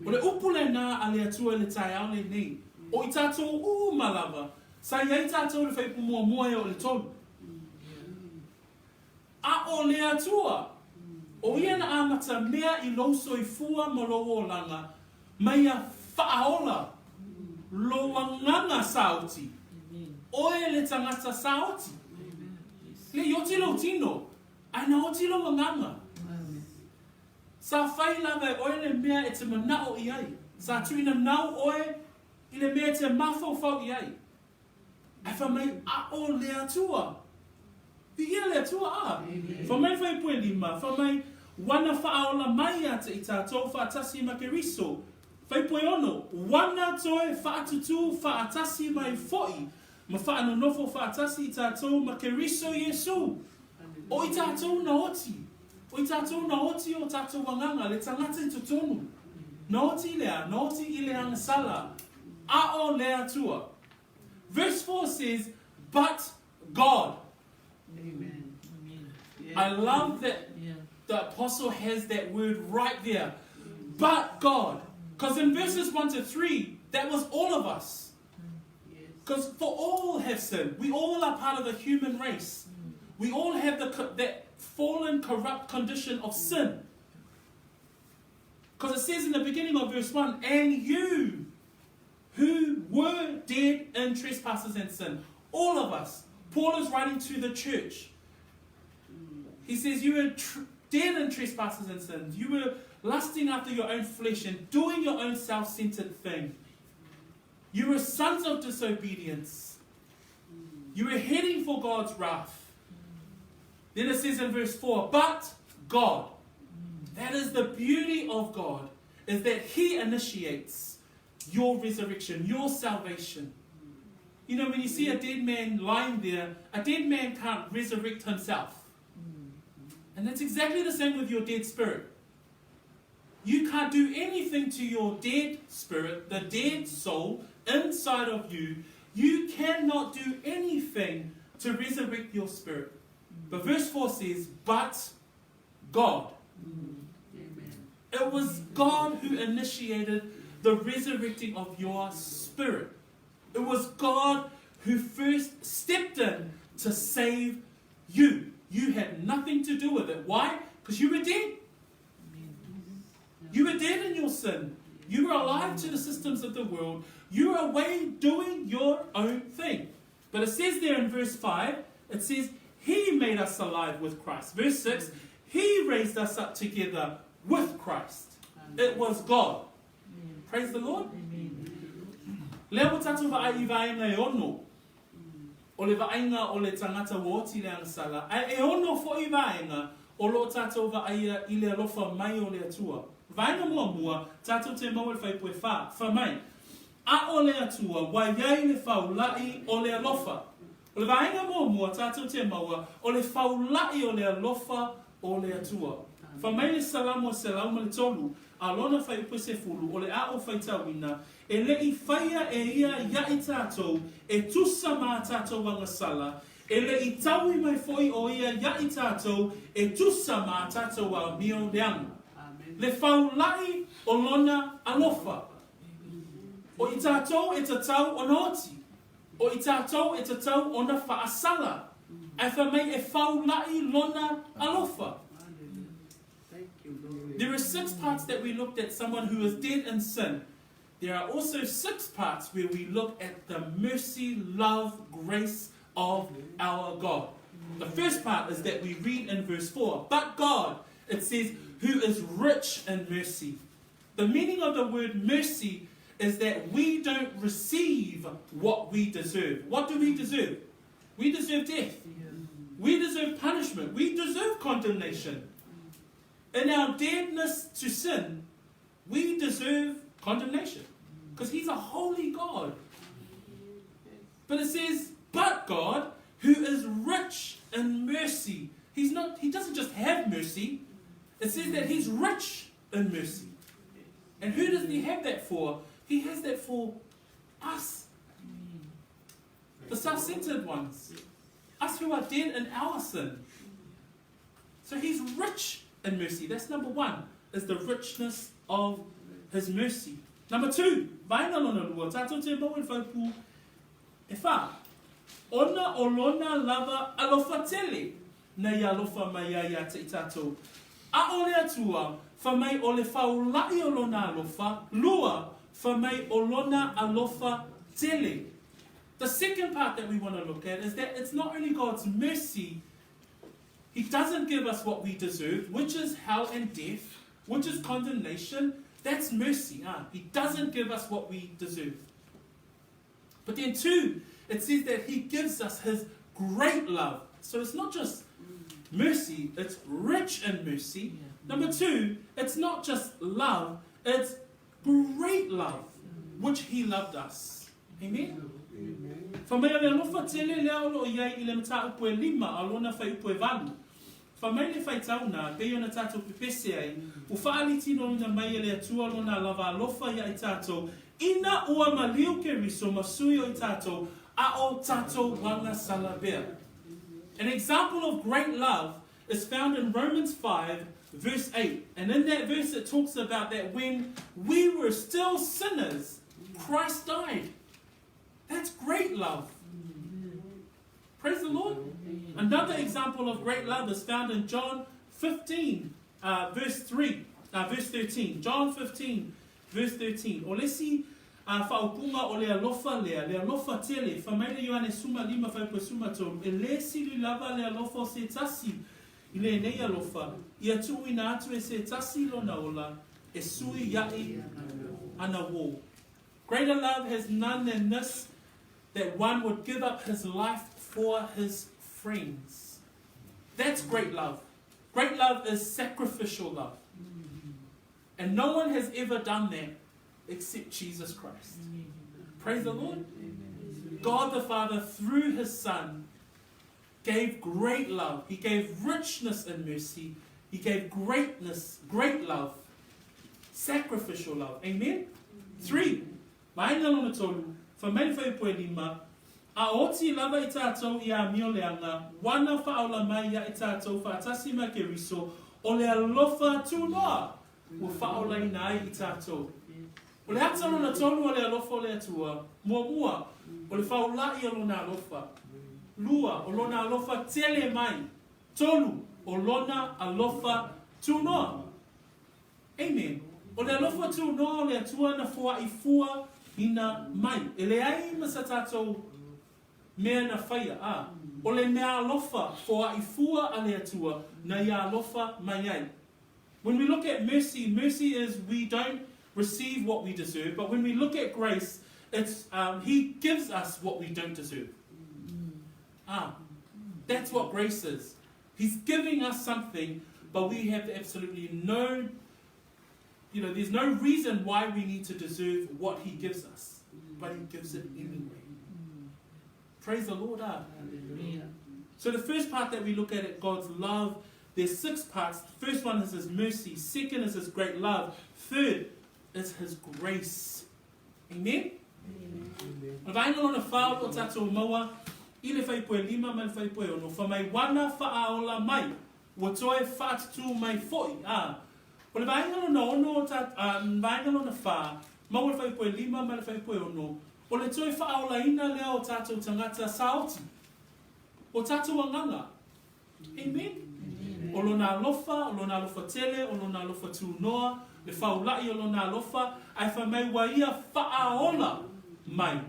O le upule nā a lea tua le tai aole nei. O i tātou malava. Sa iei tātou le whaipu mua e o le tolu. A o lea tua. O ia na a mata mea i loso i fua ma loa o langa. Mai a whaola. Loa nganga sauti. Oe le tangata saoti. Le yoti lo tino. Aina oti lo nganga. Sa whai lava oe le mea e te manao i ai. Sa tuina nau oe i le mea te mawhau i ai. Ai whamei a o lea tua. Pi ia lea tua a. Whamei whai pue lima. Whamei wana whaola mai ata i tātou whaatasi ma Keriso. Whai pue ono. Wana toe whaatutu whaatasi mai fo'i. Ma whaano nofo whaatasi i tātou ma Keriso Yesu. O i tātou na oti. O i tātou na oti o tātou wanganga le tangata i tutonu. Na oti lea, na oti i lea ngasala. A o lea tua. Verse 4 says, but God. Amen. Yeah. I love that the apostle has that word right there. But God. Because in verses 1 to 3, that was all of us. Because for all have sinned. We all are part of the human race. We all have that fallen, corrupt condition of sin. Because it says in the beginning of verse 1, and you who were dead in trespasses and sin. All of us. Paul is writing to the church. He says you were dead in trespasses and sins. You were lusting after your own flesh and doing your own self-centered thing. You were sons of disobedience. You were heading for God's wrath. Then it says in verse 4, but God. That is the beauty of God, is that He initiates your resurrection, your salvation. You know, when you see a dead man lying there, a dead man can't resurrect himself. And that's exactly the same with your dead spirit. You can't do anything to your dead spirit, the dead soul inside of you. You cannot do anything to resurrect your spirit. But verse 4 says, but God. Amen. It was God who initiated the resurrecting of your spirit. It was God who first stepped in to save you. You had nothing to do with it. Why? Because you were dead. You were dead in your sin. You were alive to the systems of the world. You were away doing your own thing. But it says there in verse 5, it says, He made us alive with Christ. Verse 6, He raised us up together with Christ. It was God. Praise the Lord. Lea mo tatu va ai vaenga e ono. O le vaenga o le tangata woti le ansala. Ai e ono fo I vaenga o lo tatu va ai I le alofa mai o le atua. Vaenga mua, tatu te mau e whai pue wha mai. A o le atua, wa iai le whaulai o le alofa. O le vaenga mua, tatu te maua, o le whaulai o le alofa o le atua. Wha mai le salamu o se lauma le tolu, a lona whai pue se fulu, o le a o whai tawina, e le I whaia e ia I tātou, e tusa mā tātou wanga sala, e le I taui mai foi o ia I tātou, e tusa mā tātou wa mio leanga. Le whaulai o lona alofa. O I tātou e tatau o noti. O i tātou e tatau ona whaasala. Ai whamei e whaulai lona alofa. Thank you, Lord. There are 6 parts that we looked at someone who is dead in sin. There are also 6 parts where we look at the mercy, love, grace of our God. The first part is that we read in verse 4. But God, it says, who is rich in mercy. The meaning of the word mercy is that we don't receive what we deserve. What do we deserve? We deserve death. We deserve punishment. We deserve condemnation. In our deadness to sin, we deserve condemnation. Because He's a holy God. But it says, but God, who is rich in mercy. He doesn't just have mercy. It says that He's rich in mercy. And who does He have that for? He has that for us. The self-centered ones. Us who are dead in our sin. So He's rich in mercy. That's number 1, is the richness of His mercy. Number 2, vaina lona lua, tātou te mau e whaupu e whā. Ona o lona lava alofa tele, nei alofa mai ai te i tātou. A o le atua, whamei o le whaulai o lona alofa, lua, whamei o lona alofa tele. The second part that we want to look at is that it's not only God's mercy, He doesn't give us what we deserve, which is hell and death, which is condemnation. That's mercy. He doesn't give us what we deserve. But then 2, it says that He gives us His great love. So it's not just mercy, it's rich in mercy. Number 2, it's not just love, it's great love, which He loved us. Amen? Whamea le alofa tele le aolo o iai I le mata upo e 5, alona whai upo e 8. Whamei le whai tauna, pei ona tātou pepese ai, o whaaliti no ina mai le atua lona lava alofa ia I tātou, ina ua maliu Keriso masui o I tātou, a o tātou wanga salabea. An example of great love is found in Romans 5, verse 8. And in that verse it talks about that when we were still sinners, Christ died. That's great love. Praise the Lord. Another example of great love is found in John 15, verse 13. John 15, verse 13. O lesi whaupunga o le alofa tele, whamaile Ioane suma 5 whaipu suma tō, e lesi li lava le alofa o se tasi, I le nei alofa, ia tu ina atu e se tasi lona ola, e sui iai ana wō. Greater love has none than this, that one would give up his life for his friends. That's great love. Great love is sacrificial love. And no one has ever done that except Jesus Christ. Praise the Lord. God the Father, through His Son, gave great love. He gave richness in mercy. He gave great love, sacrificial love. Amen? 3. Maina lona tolu, whamei whai poe 5, a oti lava I tātou I a mio leanga, wana whaola mai ia I tātou whaatasi ma Keriso, o le alofa tūnoa, ua whaola I nai I tātou. O le hata lona tolu o le alofa o le atua, mua, o le whaolai o lona alofa, lua o lona alofa tele mai, tolu o lona alofa tūnoa. Amen. O le alofa tūnoa o le atua na fua I fua ina mai. E le ai masa tātou mea na whaia. O le mea alofa fua I fua a le atua na ia alofa mai ai. When we look at mercy, mercy is we don't receive what we deserve. But when we look at grace, it's He gives us what we don't deserve. That's what grace is. He's giving us something, but we have absolutely no, there's no reason why we need to deserve what He gives us. But He gives it anyway. Praise the Lord. So the first part that we look at God's love, there's 6 parts. The first one is His mercy. Second is His great love. Third is His grace. Amen? Vaina lona whao o tātou maua, I le whaipoe 5 mai le whaipoe ono, whamai wana whaaola mai, ua toe whaatatu mai foi. O le vaina lona ono, vaina lona wha, mau le whaipoe 5 mai le whaipoe ono, O le toi whaaolaina lea o tātou tangata saoti. O tātou anganga. Amen. O lona alofa tele, o lona alofa tūnoa, le whaulai o lona alofa, ai whamai waia whaaola mai.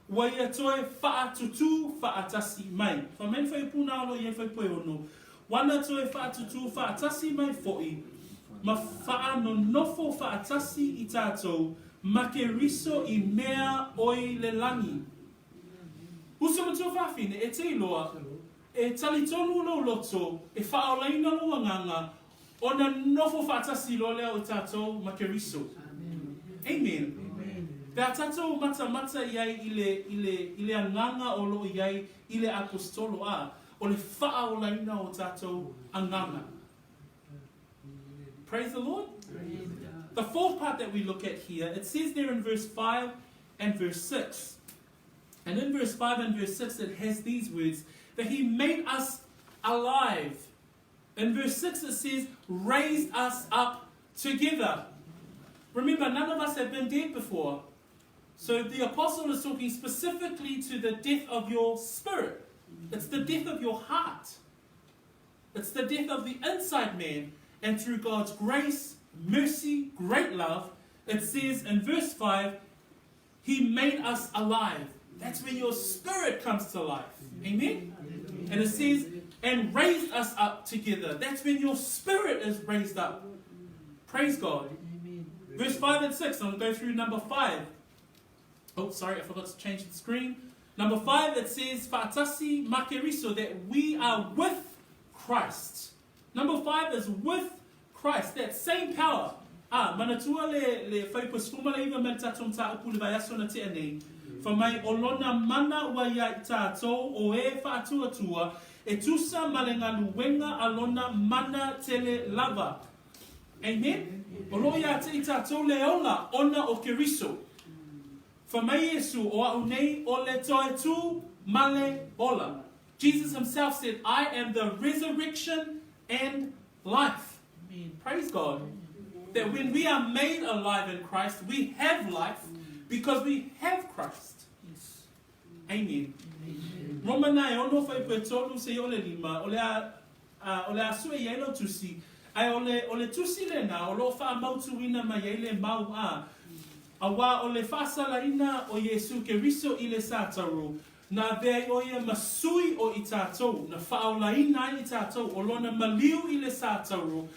Waia toi whaatutu whaatasi mai. Whamai whai puna alo ia whai poe ono. Wana toi whaatutu whaatasi mai fo'i. Ma whaano nofo whaatasi I tātou, ma Keriso I mea oi le langi. Usa matua whawhine, e te iloa, e talitonu lo loto, e whaolaina lo wanganga, o na nofo whaatasi lo lea o tātou ma Keriso. Amen. Pea tātou mata iai ile anganga o lo iai ile apostolo a, o le whaolaina o tātou anganga. Praise the Lord. The fourth part that we look at here, it says there in verse 5 and verse 6. And in verse 5 and verse 6 it has these words, that He made us alive. In verse 6 it says, raised us up together. Remember, none of us have been dead before. So the apostle is talking specifically to the death of your spirit. It's the death of your heart. It's the death of the inside man. And through God's grace, mercy, great love, it says in verse 5, He made us alive. That's when your spirit comes to life. Amen? And it says, and raised us up together. That's when your spirit is raised up. Praise God. Verse 5 and 6, I'm going to go through number 5. Oh, sorry, I forgot to change the screen. Number 5, it says, Whaatasi makeriso, that we are with Christ. Number 5 is with Christ, that same power. Manatua le whaipa skuma le iwa men tatum ta upu le vaiaso na te anei. Whamai olona mana wa ia I tātou o e whaatuatua, e tusa ma le ngā luenga alona mana tele lava. Amen? Olo ia te I tātou le ola, ona o Keriso. Whamai Yesu o au nei o le toe tu male ola. Jesus Himself said, I am the resurrection and life. Amen. Praise God. That when we are made alive in Christ, we have life because we have Christ. Yes. Amen. Romanai ono fai petolu se ole lima ole a sue yelo tusi ai ole tusi le na ole fa mautu ina mai ele mau a awa ole fa sala ina o Yesu Keriso ile sataru. Na vea oia masui o I tātou, na whaolaina I tātou, o lona maliu I le sātauro,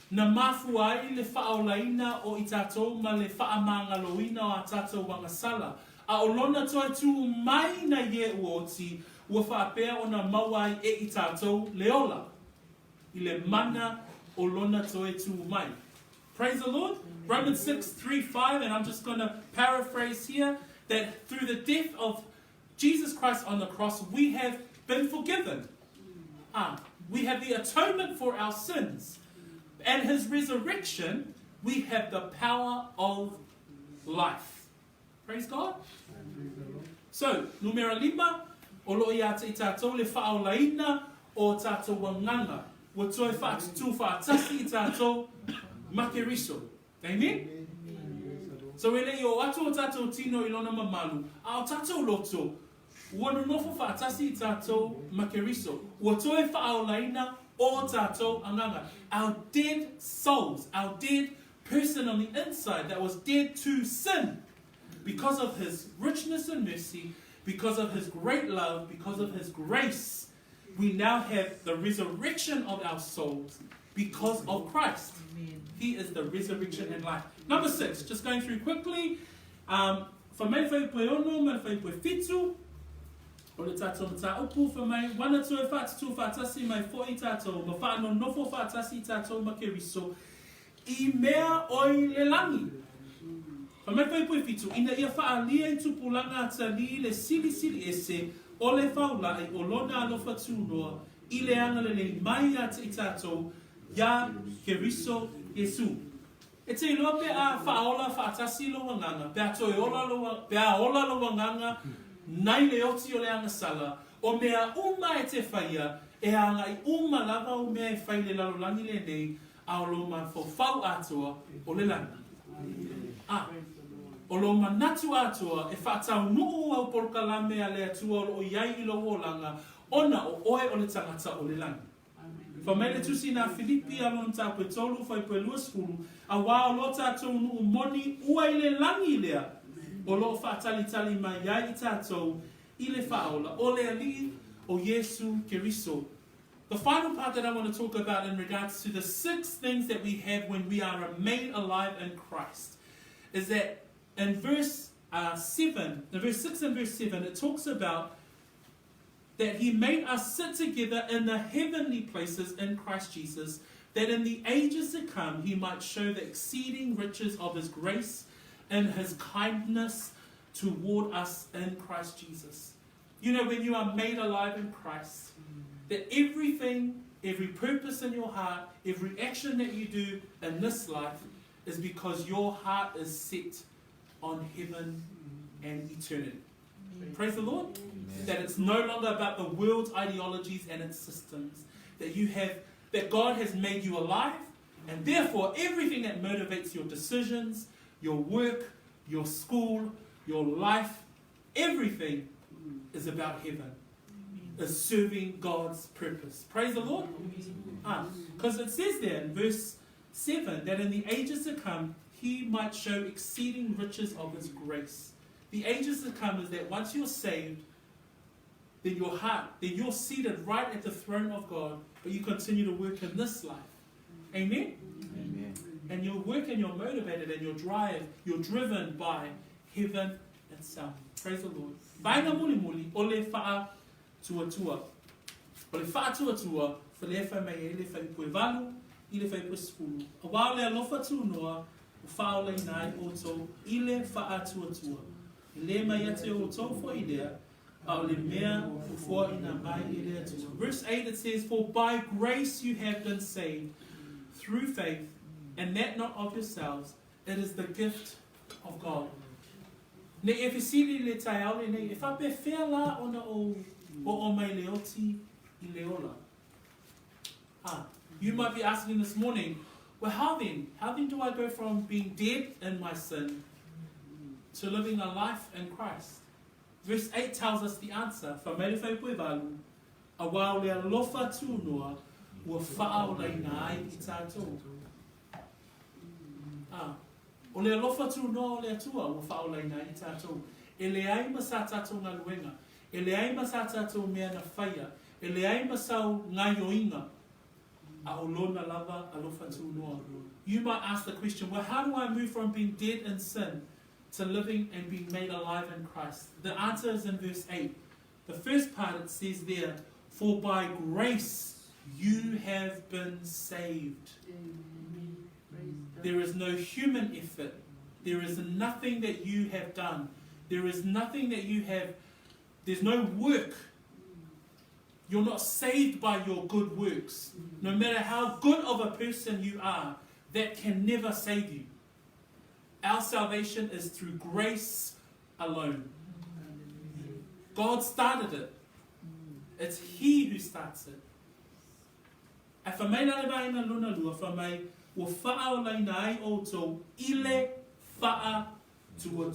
na mafua I le whaolaina o I tātou, ma le whaamangaloina o a tātou wangasala. A o lona toi tu mai na ye uoti, ua whaapea o na mawai I tātou leola. I le mana o lona toi tu mai. Praise the Lord. Romans 6:3-5, and I'm just going to paraphrase here, that through the death of Jesus Christ on the cross, we have been forgiven. We have the atonement for our sins. And His resurrection, we have the power of life. Praise God. So, numero 5, o lo ia te tātou le whaolaina o tātou wanganga. Wa toi whaatutu whaatasi I tātou makeriso. Amen? So ele I o atu o tātou tino I lona mamalu. A o tātou loto. Ua nofo whaatasi I tātou makeriso. Ua toe whaolaina o tātou anganga. Our dead souls, our dead person on the inside that was dead to sin, because of His richness and mercy, because of His great love, because of His grace, we now have the resurrection of our souls because of Christ. Amen. He is the resurrection and life. Number 6, just going through quickly. For me whai poe ono, me whai poe fitu. O le tātou mta upu for mai, wana tue whaatutu whaatasi mai fo'i tātou, ma whaano nofo whaatasi tātou ma Keriso, I mea oi le langi. For mai whai poe fitu, ina ia whaalia I tupulanga atali le sili ese, o le whaulai, o lona alofa tūnoa, I le anga le mai ata I tātou, ya Keriso Yesu. E te iloa pe a whaola whaatasi lo wanganga, pe a toi ola lo wanganga, nai le oti o le anga sala, o mea uma e te whaia, e anga I uma lava o mea e whai le lalolangi le nei, a o lo ma fo whau atua o le langa. O lo manatu atua, e whaatau nuu au porokalame a le atua o iai ilo o langa, ona o oe o le tangata o le langi. Whamele tusi nā Filipi alon tā pue tolu whai pue lua skulu, a wā o lo tātou nuu moni ua i le langi lea, o lo whaatalitali mai iai i tātou, i le whaola, o le ali o Yesu Keriso. The final part that I want to talk about in regards to the 6 things that we have when we are made alive in Christ is that in verse 7, in verse 6 and verse 7, it talks about that he made us sit together in the heavenly places in Christ Jesus, that in the ages to come he might show the exceeding riches of his grace and his kindness toward us in Christ Jesus. You know, when you are made alive in Christ, that everything, every purpose in your heart, every action that you do in this life is because your heart is set on heaven and eternity. Praise the Lord. Amen. That it's no longer about the world's ideologies and its systems. That God has made you alive, and therefore everything that motivates your decisions, your work, your school, your life, everything is about heaven. Is serving God's purpose. Praise the Lord. Because it says there in verse 7 that in the ages to come he might show exceeding riches of his grace. The ages to come is that once you're saved, then you're seated right at the throne of God, but you continue to work in this life. Amen? Amen. And your work and you're motivated and you're driven by heaven itself. Praise the Lord. Vaina muli muli ole fa'a tua. O le wha tua, wha le wha mai e le wha i pue walu, i le wha i pue skulu. A wā le alofa tu noa, o wha o lei nai o tō, i le wha tua. I le mai ate o tō fo i lea, a o le mea o fua i nā mai i lea tua. Verse 8 it says, for by grace you have been saved, through faith, and that not of yourselves, it is the gift of God. Ne e whisili le tai aole ne, e whape whea la ona o mai leoti I leola. You might be asking this morning, well, how then? How then do I go from being dead in my sin to living a life in Christ? Verse 8 tells us the answer. Whamele whai pue walu, a wā o lea lofa tūnoa, ua wha o lei nai I tātou. O lea lofa tūnoa o lea tua, ua wha o lei nai I tātou. E le ai ma sa tātou ngā luenga. E le ai ma sa tātou mea na whaia. E le ai ma sau ngai o inga. A o lona lava a lofa tūnoa. You might ask the question, well, how do I move from being dead in sin to living and being made alive in Christ? The answer is in verse 8. The first part it says there, for by grace you have been saved. There is no human effort. There is nothing that you have done. There is nothing that you have. There's no work. You're not saved by your good works. No matter how good of a person you are, that can never save you. Our salvation is through grace alone. God started it. It's He who starts it. E whamai nare vai na luna lua, whamai o wha o lai nai o tō ile wha tua.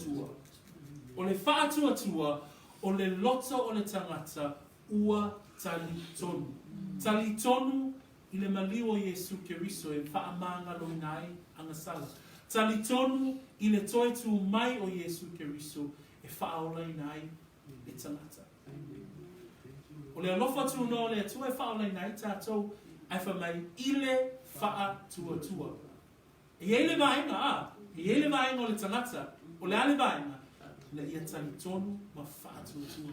O le wha tua, o le loto o le tangata, ua tali tonu. Tali tonu I le maliu o Yesu Keriso e wha amanga loi nai angasala. Tali tonu I le toi tu mai o Yesu Keriso e wha o lai nai e tangata. O le alofa tu no le tua e wha o lai nai tātou, ai wha mai ile wha tua. E ele vaenga e ele vaenga o le tangata, o le ale vaenga, le ia tali tonu ma wha tua.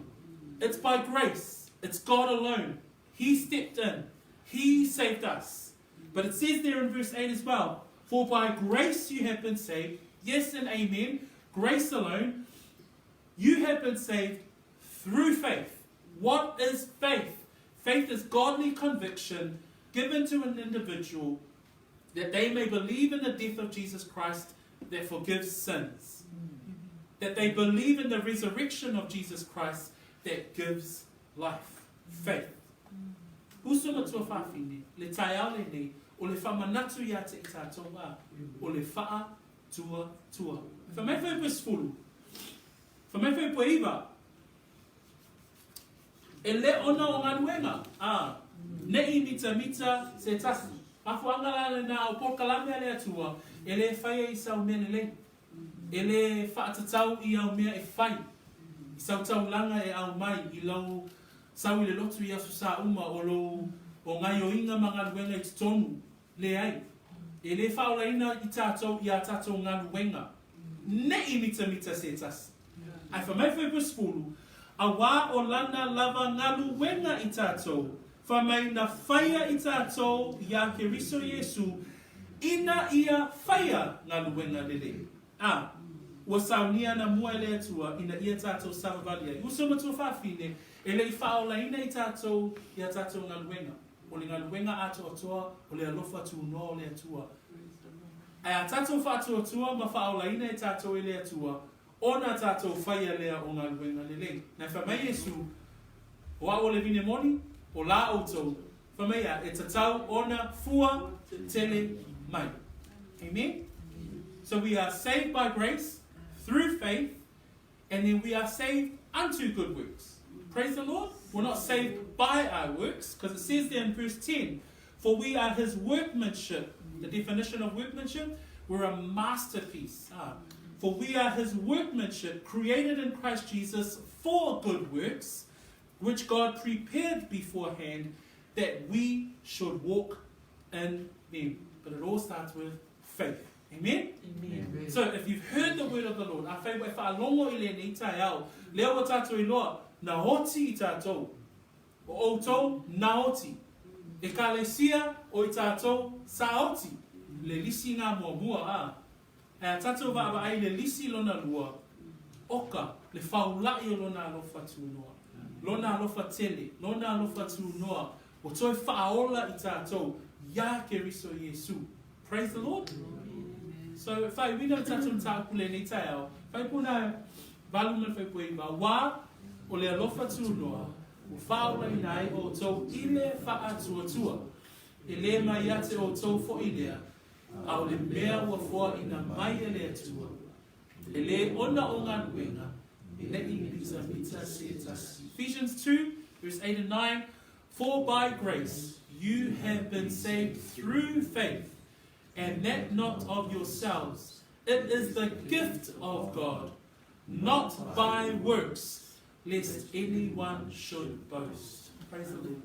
It's by grace. It's God alone. He stepped in. He saved us. But it says there in verse 8 as well, for by grace you have been saved. Yes and amen. Grace alone. You have been saved through faith. What is faith? Faith is godly conviction given to an individual that they may believe in the death of Jesus Christ that forgives sins. That they believe in the resurrection of Jesus Christ that gives life. Faith. Usuma tua whawhine, le tai ale nei, o le whamanatu ia te I tātou wā, o le wha tua. Whamai whai pus fulu. Whamai whai pua iwa. E le ona o ngā nuenga. Nei mita se tasi. Afu angala na o pokalame ale atua. E le whaia i sau mea le. E le whaatatau i au mea e whai. I sau tau langa e au mai i lau sau i le lotu i asu sa uma o lo o ngai o inga mga nuenga i tonu le ai. E le whaolaina i tātou i a tātou ngā nuenga. Nei mita se tasi. Ai whamai whai pus fulu. A wā o lana lava ngā nuenga i tātou. Whamai na whaia i tātou i a Keriso Jesu. Ina ia whaia ngā luenga lele. Ua saunia na mua ele atua ina ia tātou savavalia. I uso matua whawhine, ele i whaolaina i tātou i a tātou ngā luenga. O le ngā luenga ato atoa, o le alofa tu no le atua. Ai a tātou whātua atua, ma whaolaina i tātou ele atua, ona tātou whaia lea o ngā luenga lele. Nai whamai Jesu, o a o le vine moni, o la autou, whamai a e tatau ona fua tele mai. Amen? So we are saved by grace, through faith, and then we are saved unto good works. Praise the Lord. We're not saved by our works, because it says there in verse 10, for we are his workmanship. The definition of workmanship, we're a masterpiece. For we are his workmanship, created in Christ Jesus for good works, which God prepared beforehand that we should walk in them. But it all starts with faith. Amen? Amen. So if you've heard the word of the Lord, a whai wai whaalongo i le nei tai au, leo wa tātou i loa, na hoti i tātou. O outou, na hoti. E ka le sia o i tātou, sa hoti. Le lisi ngā mua mua E a tātou wa awa ai le lisi lona lua, oka, le whaulai o lona alofa tūnoa. Lona alofa tele, lona alofa tūnoa, o toi whaola i tātou, ia Keriso Jesu. Praise the Lord. So, whai, we don't touch on tāpule nei tai au. Whai puna valuma whai pui ma wā o le alofa tūnoa, o whaola i nai o tau ile wha tua. E le mai ate o tau fo i lea, a o le mea ua fua i na mai e le atua. E le ona o ngā nuenga, e le i mita se tasi. Ephesians 2, verse 8 and 9, for by grace you have been saved through faith, and that not of yourselves. It is the gift of God, not by works, lest anyone should boast. Praise the Lord.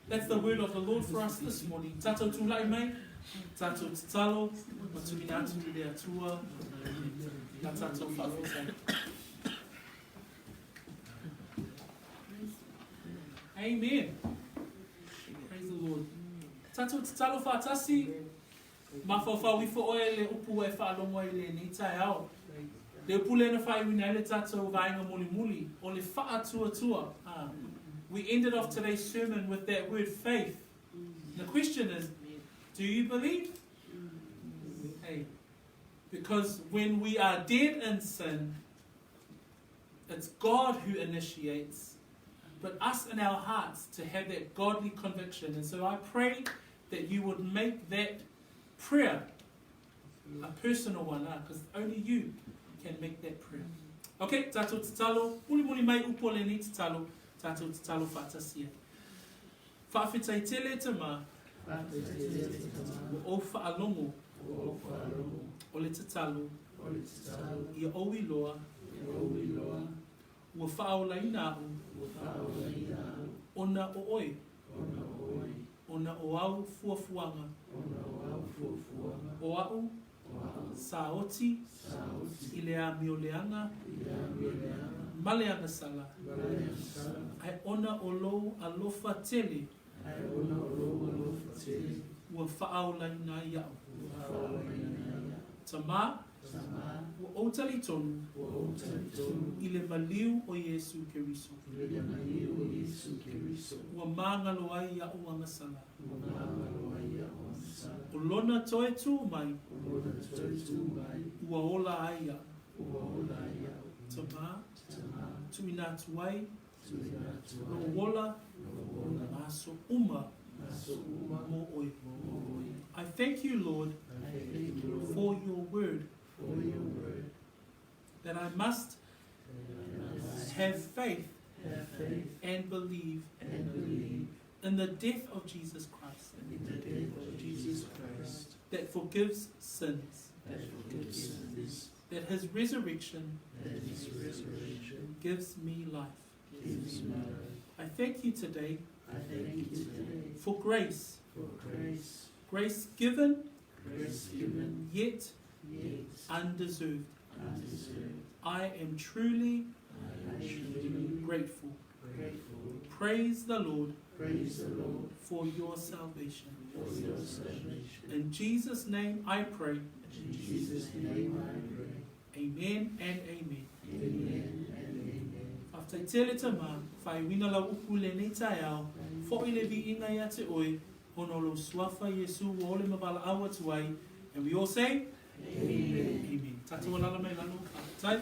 That's the word of the Lord for us this morning. Tato tūlai mai, tato tatalo, matumina atu le atua, na tato whawhusai. Amen. Praise the Lord. Tato tatalo whātasi, mawhawhau wifo oe le upu e whaalongo i le ni tai au. Le upu le na whai wina le tato vainga muli muli, o le whaatua. We ended off today's sermon with that word faith. The question is, do you believe? Hey, because when we are dead in sin, it's God who initiates, but us in our hearts to have that godly conviction. And so I pray that you would make that prayer a personal one, because only you can make that prayer. Okay, tato tatalo, muli mai upo le ni tatalo, tato tatalo whatasia. Whawhitai tele te mā, o whaalongo, o le tatalo, i owi loa, ua whaolaina au, ona o oi, ona o au fuafuanga, o au, sa oti, i le a mioleanga, maleanga sala, ai ona o lo alofa tele, ua whaolaina iau. Tamā, ua outali tonu, i le maliu o Jesu Keriso. Ua māngalo ai iau angasala. O lona toe tū mai, ua ola ai iau. Tamā, tuina tuai, no wola, maso uma, mo oi. I thank you, Lord, for your word. for your word, that I must have faith have faith and believe and believe in the death of Jesus Christ, in the death of Jesus Christ, that forgives sins, that forgives sins, that his resurrection that his resurrection gives me life. gives me life. I thank you today I thank you today for grace, for grace, grace given grace given, yet yet undeserved. undeserved. I am truly I am truly grateful. grateful. Praise the Lord Praise the Lord for your salvation. for your salvation. In Jesus' name I pray. In Jesus' name I pray. Amen and amen. Amen and amen. After tele te ma, whai wina la uku le nei tai au, fo i le vi inga ia te oe, ono lo suafa Yesu o le mawala awa tuai, and we all say, Amen. Amen. Tata walala mai lanu, tai.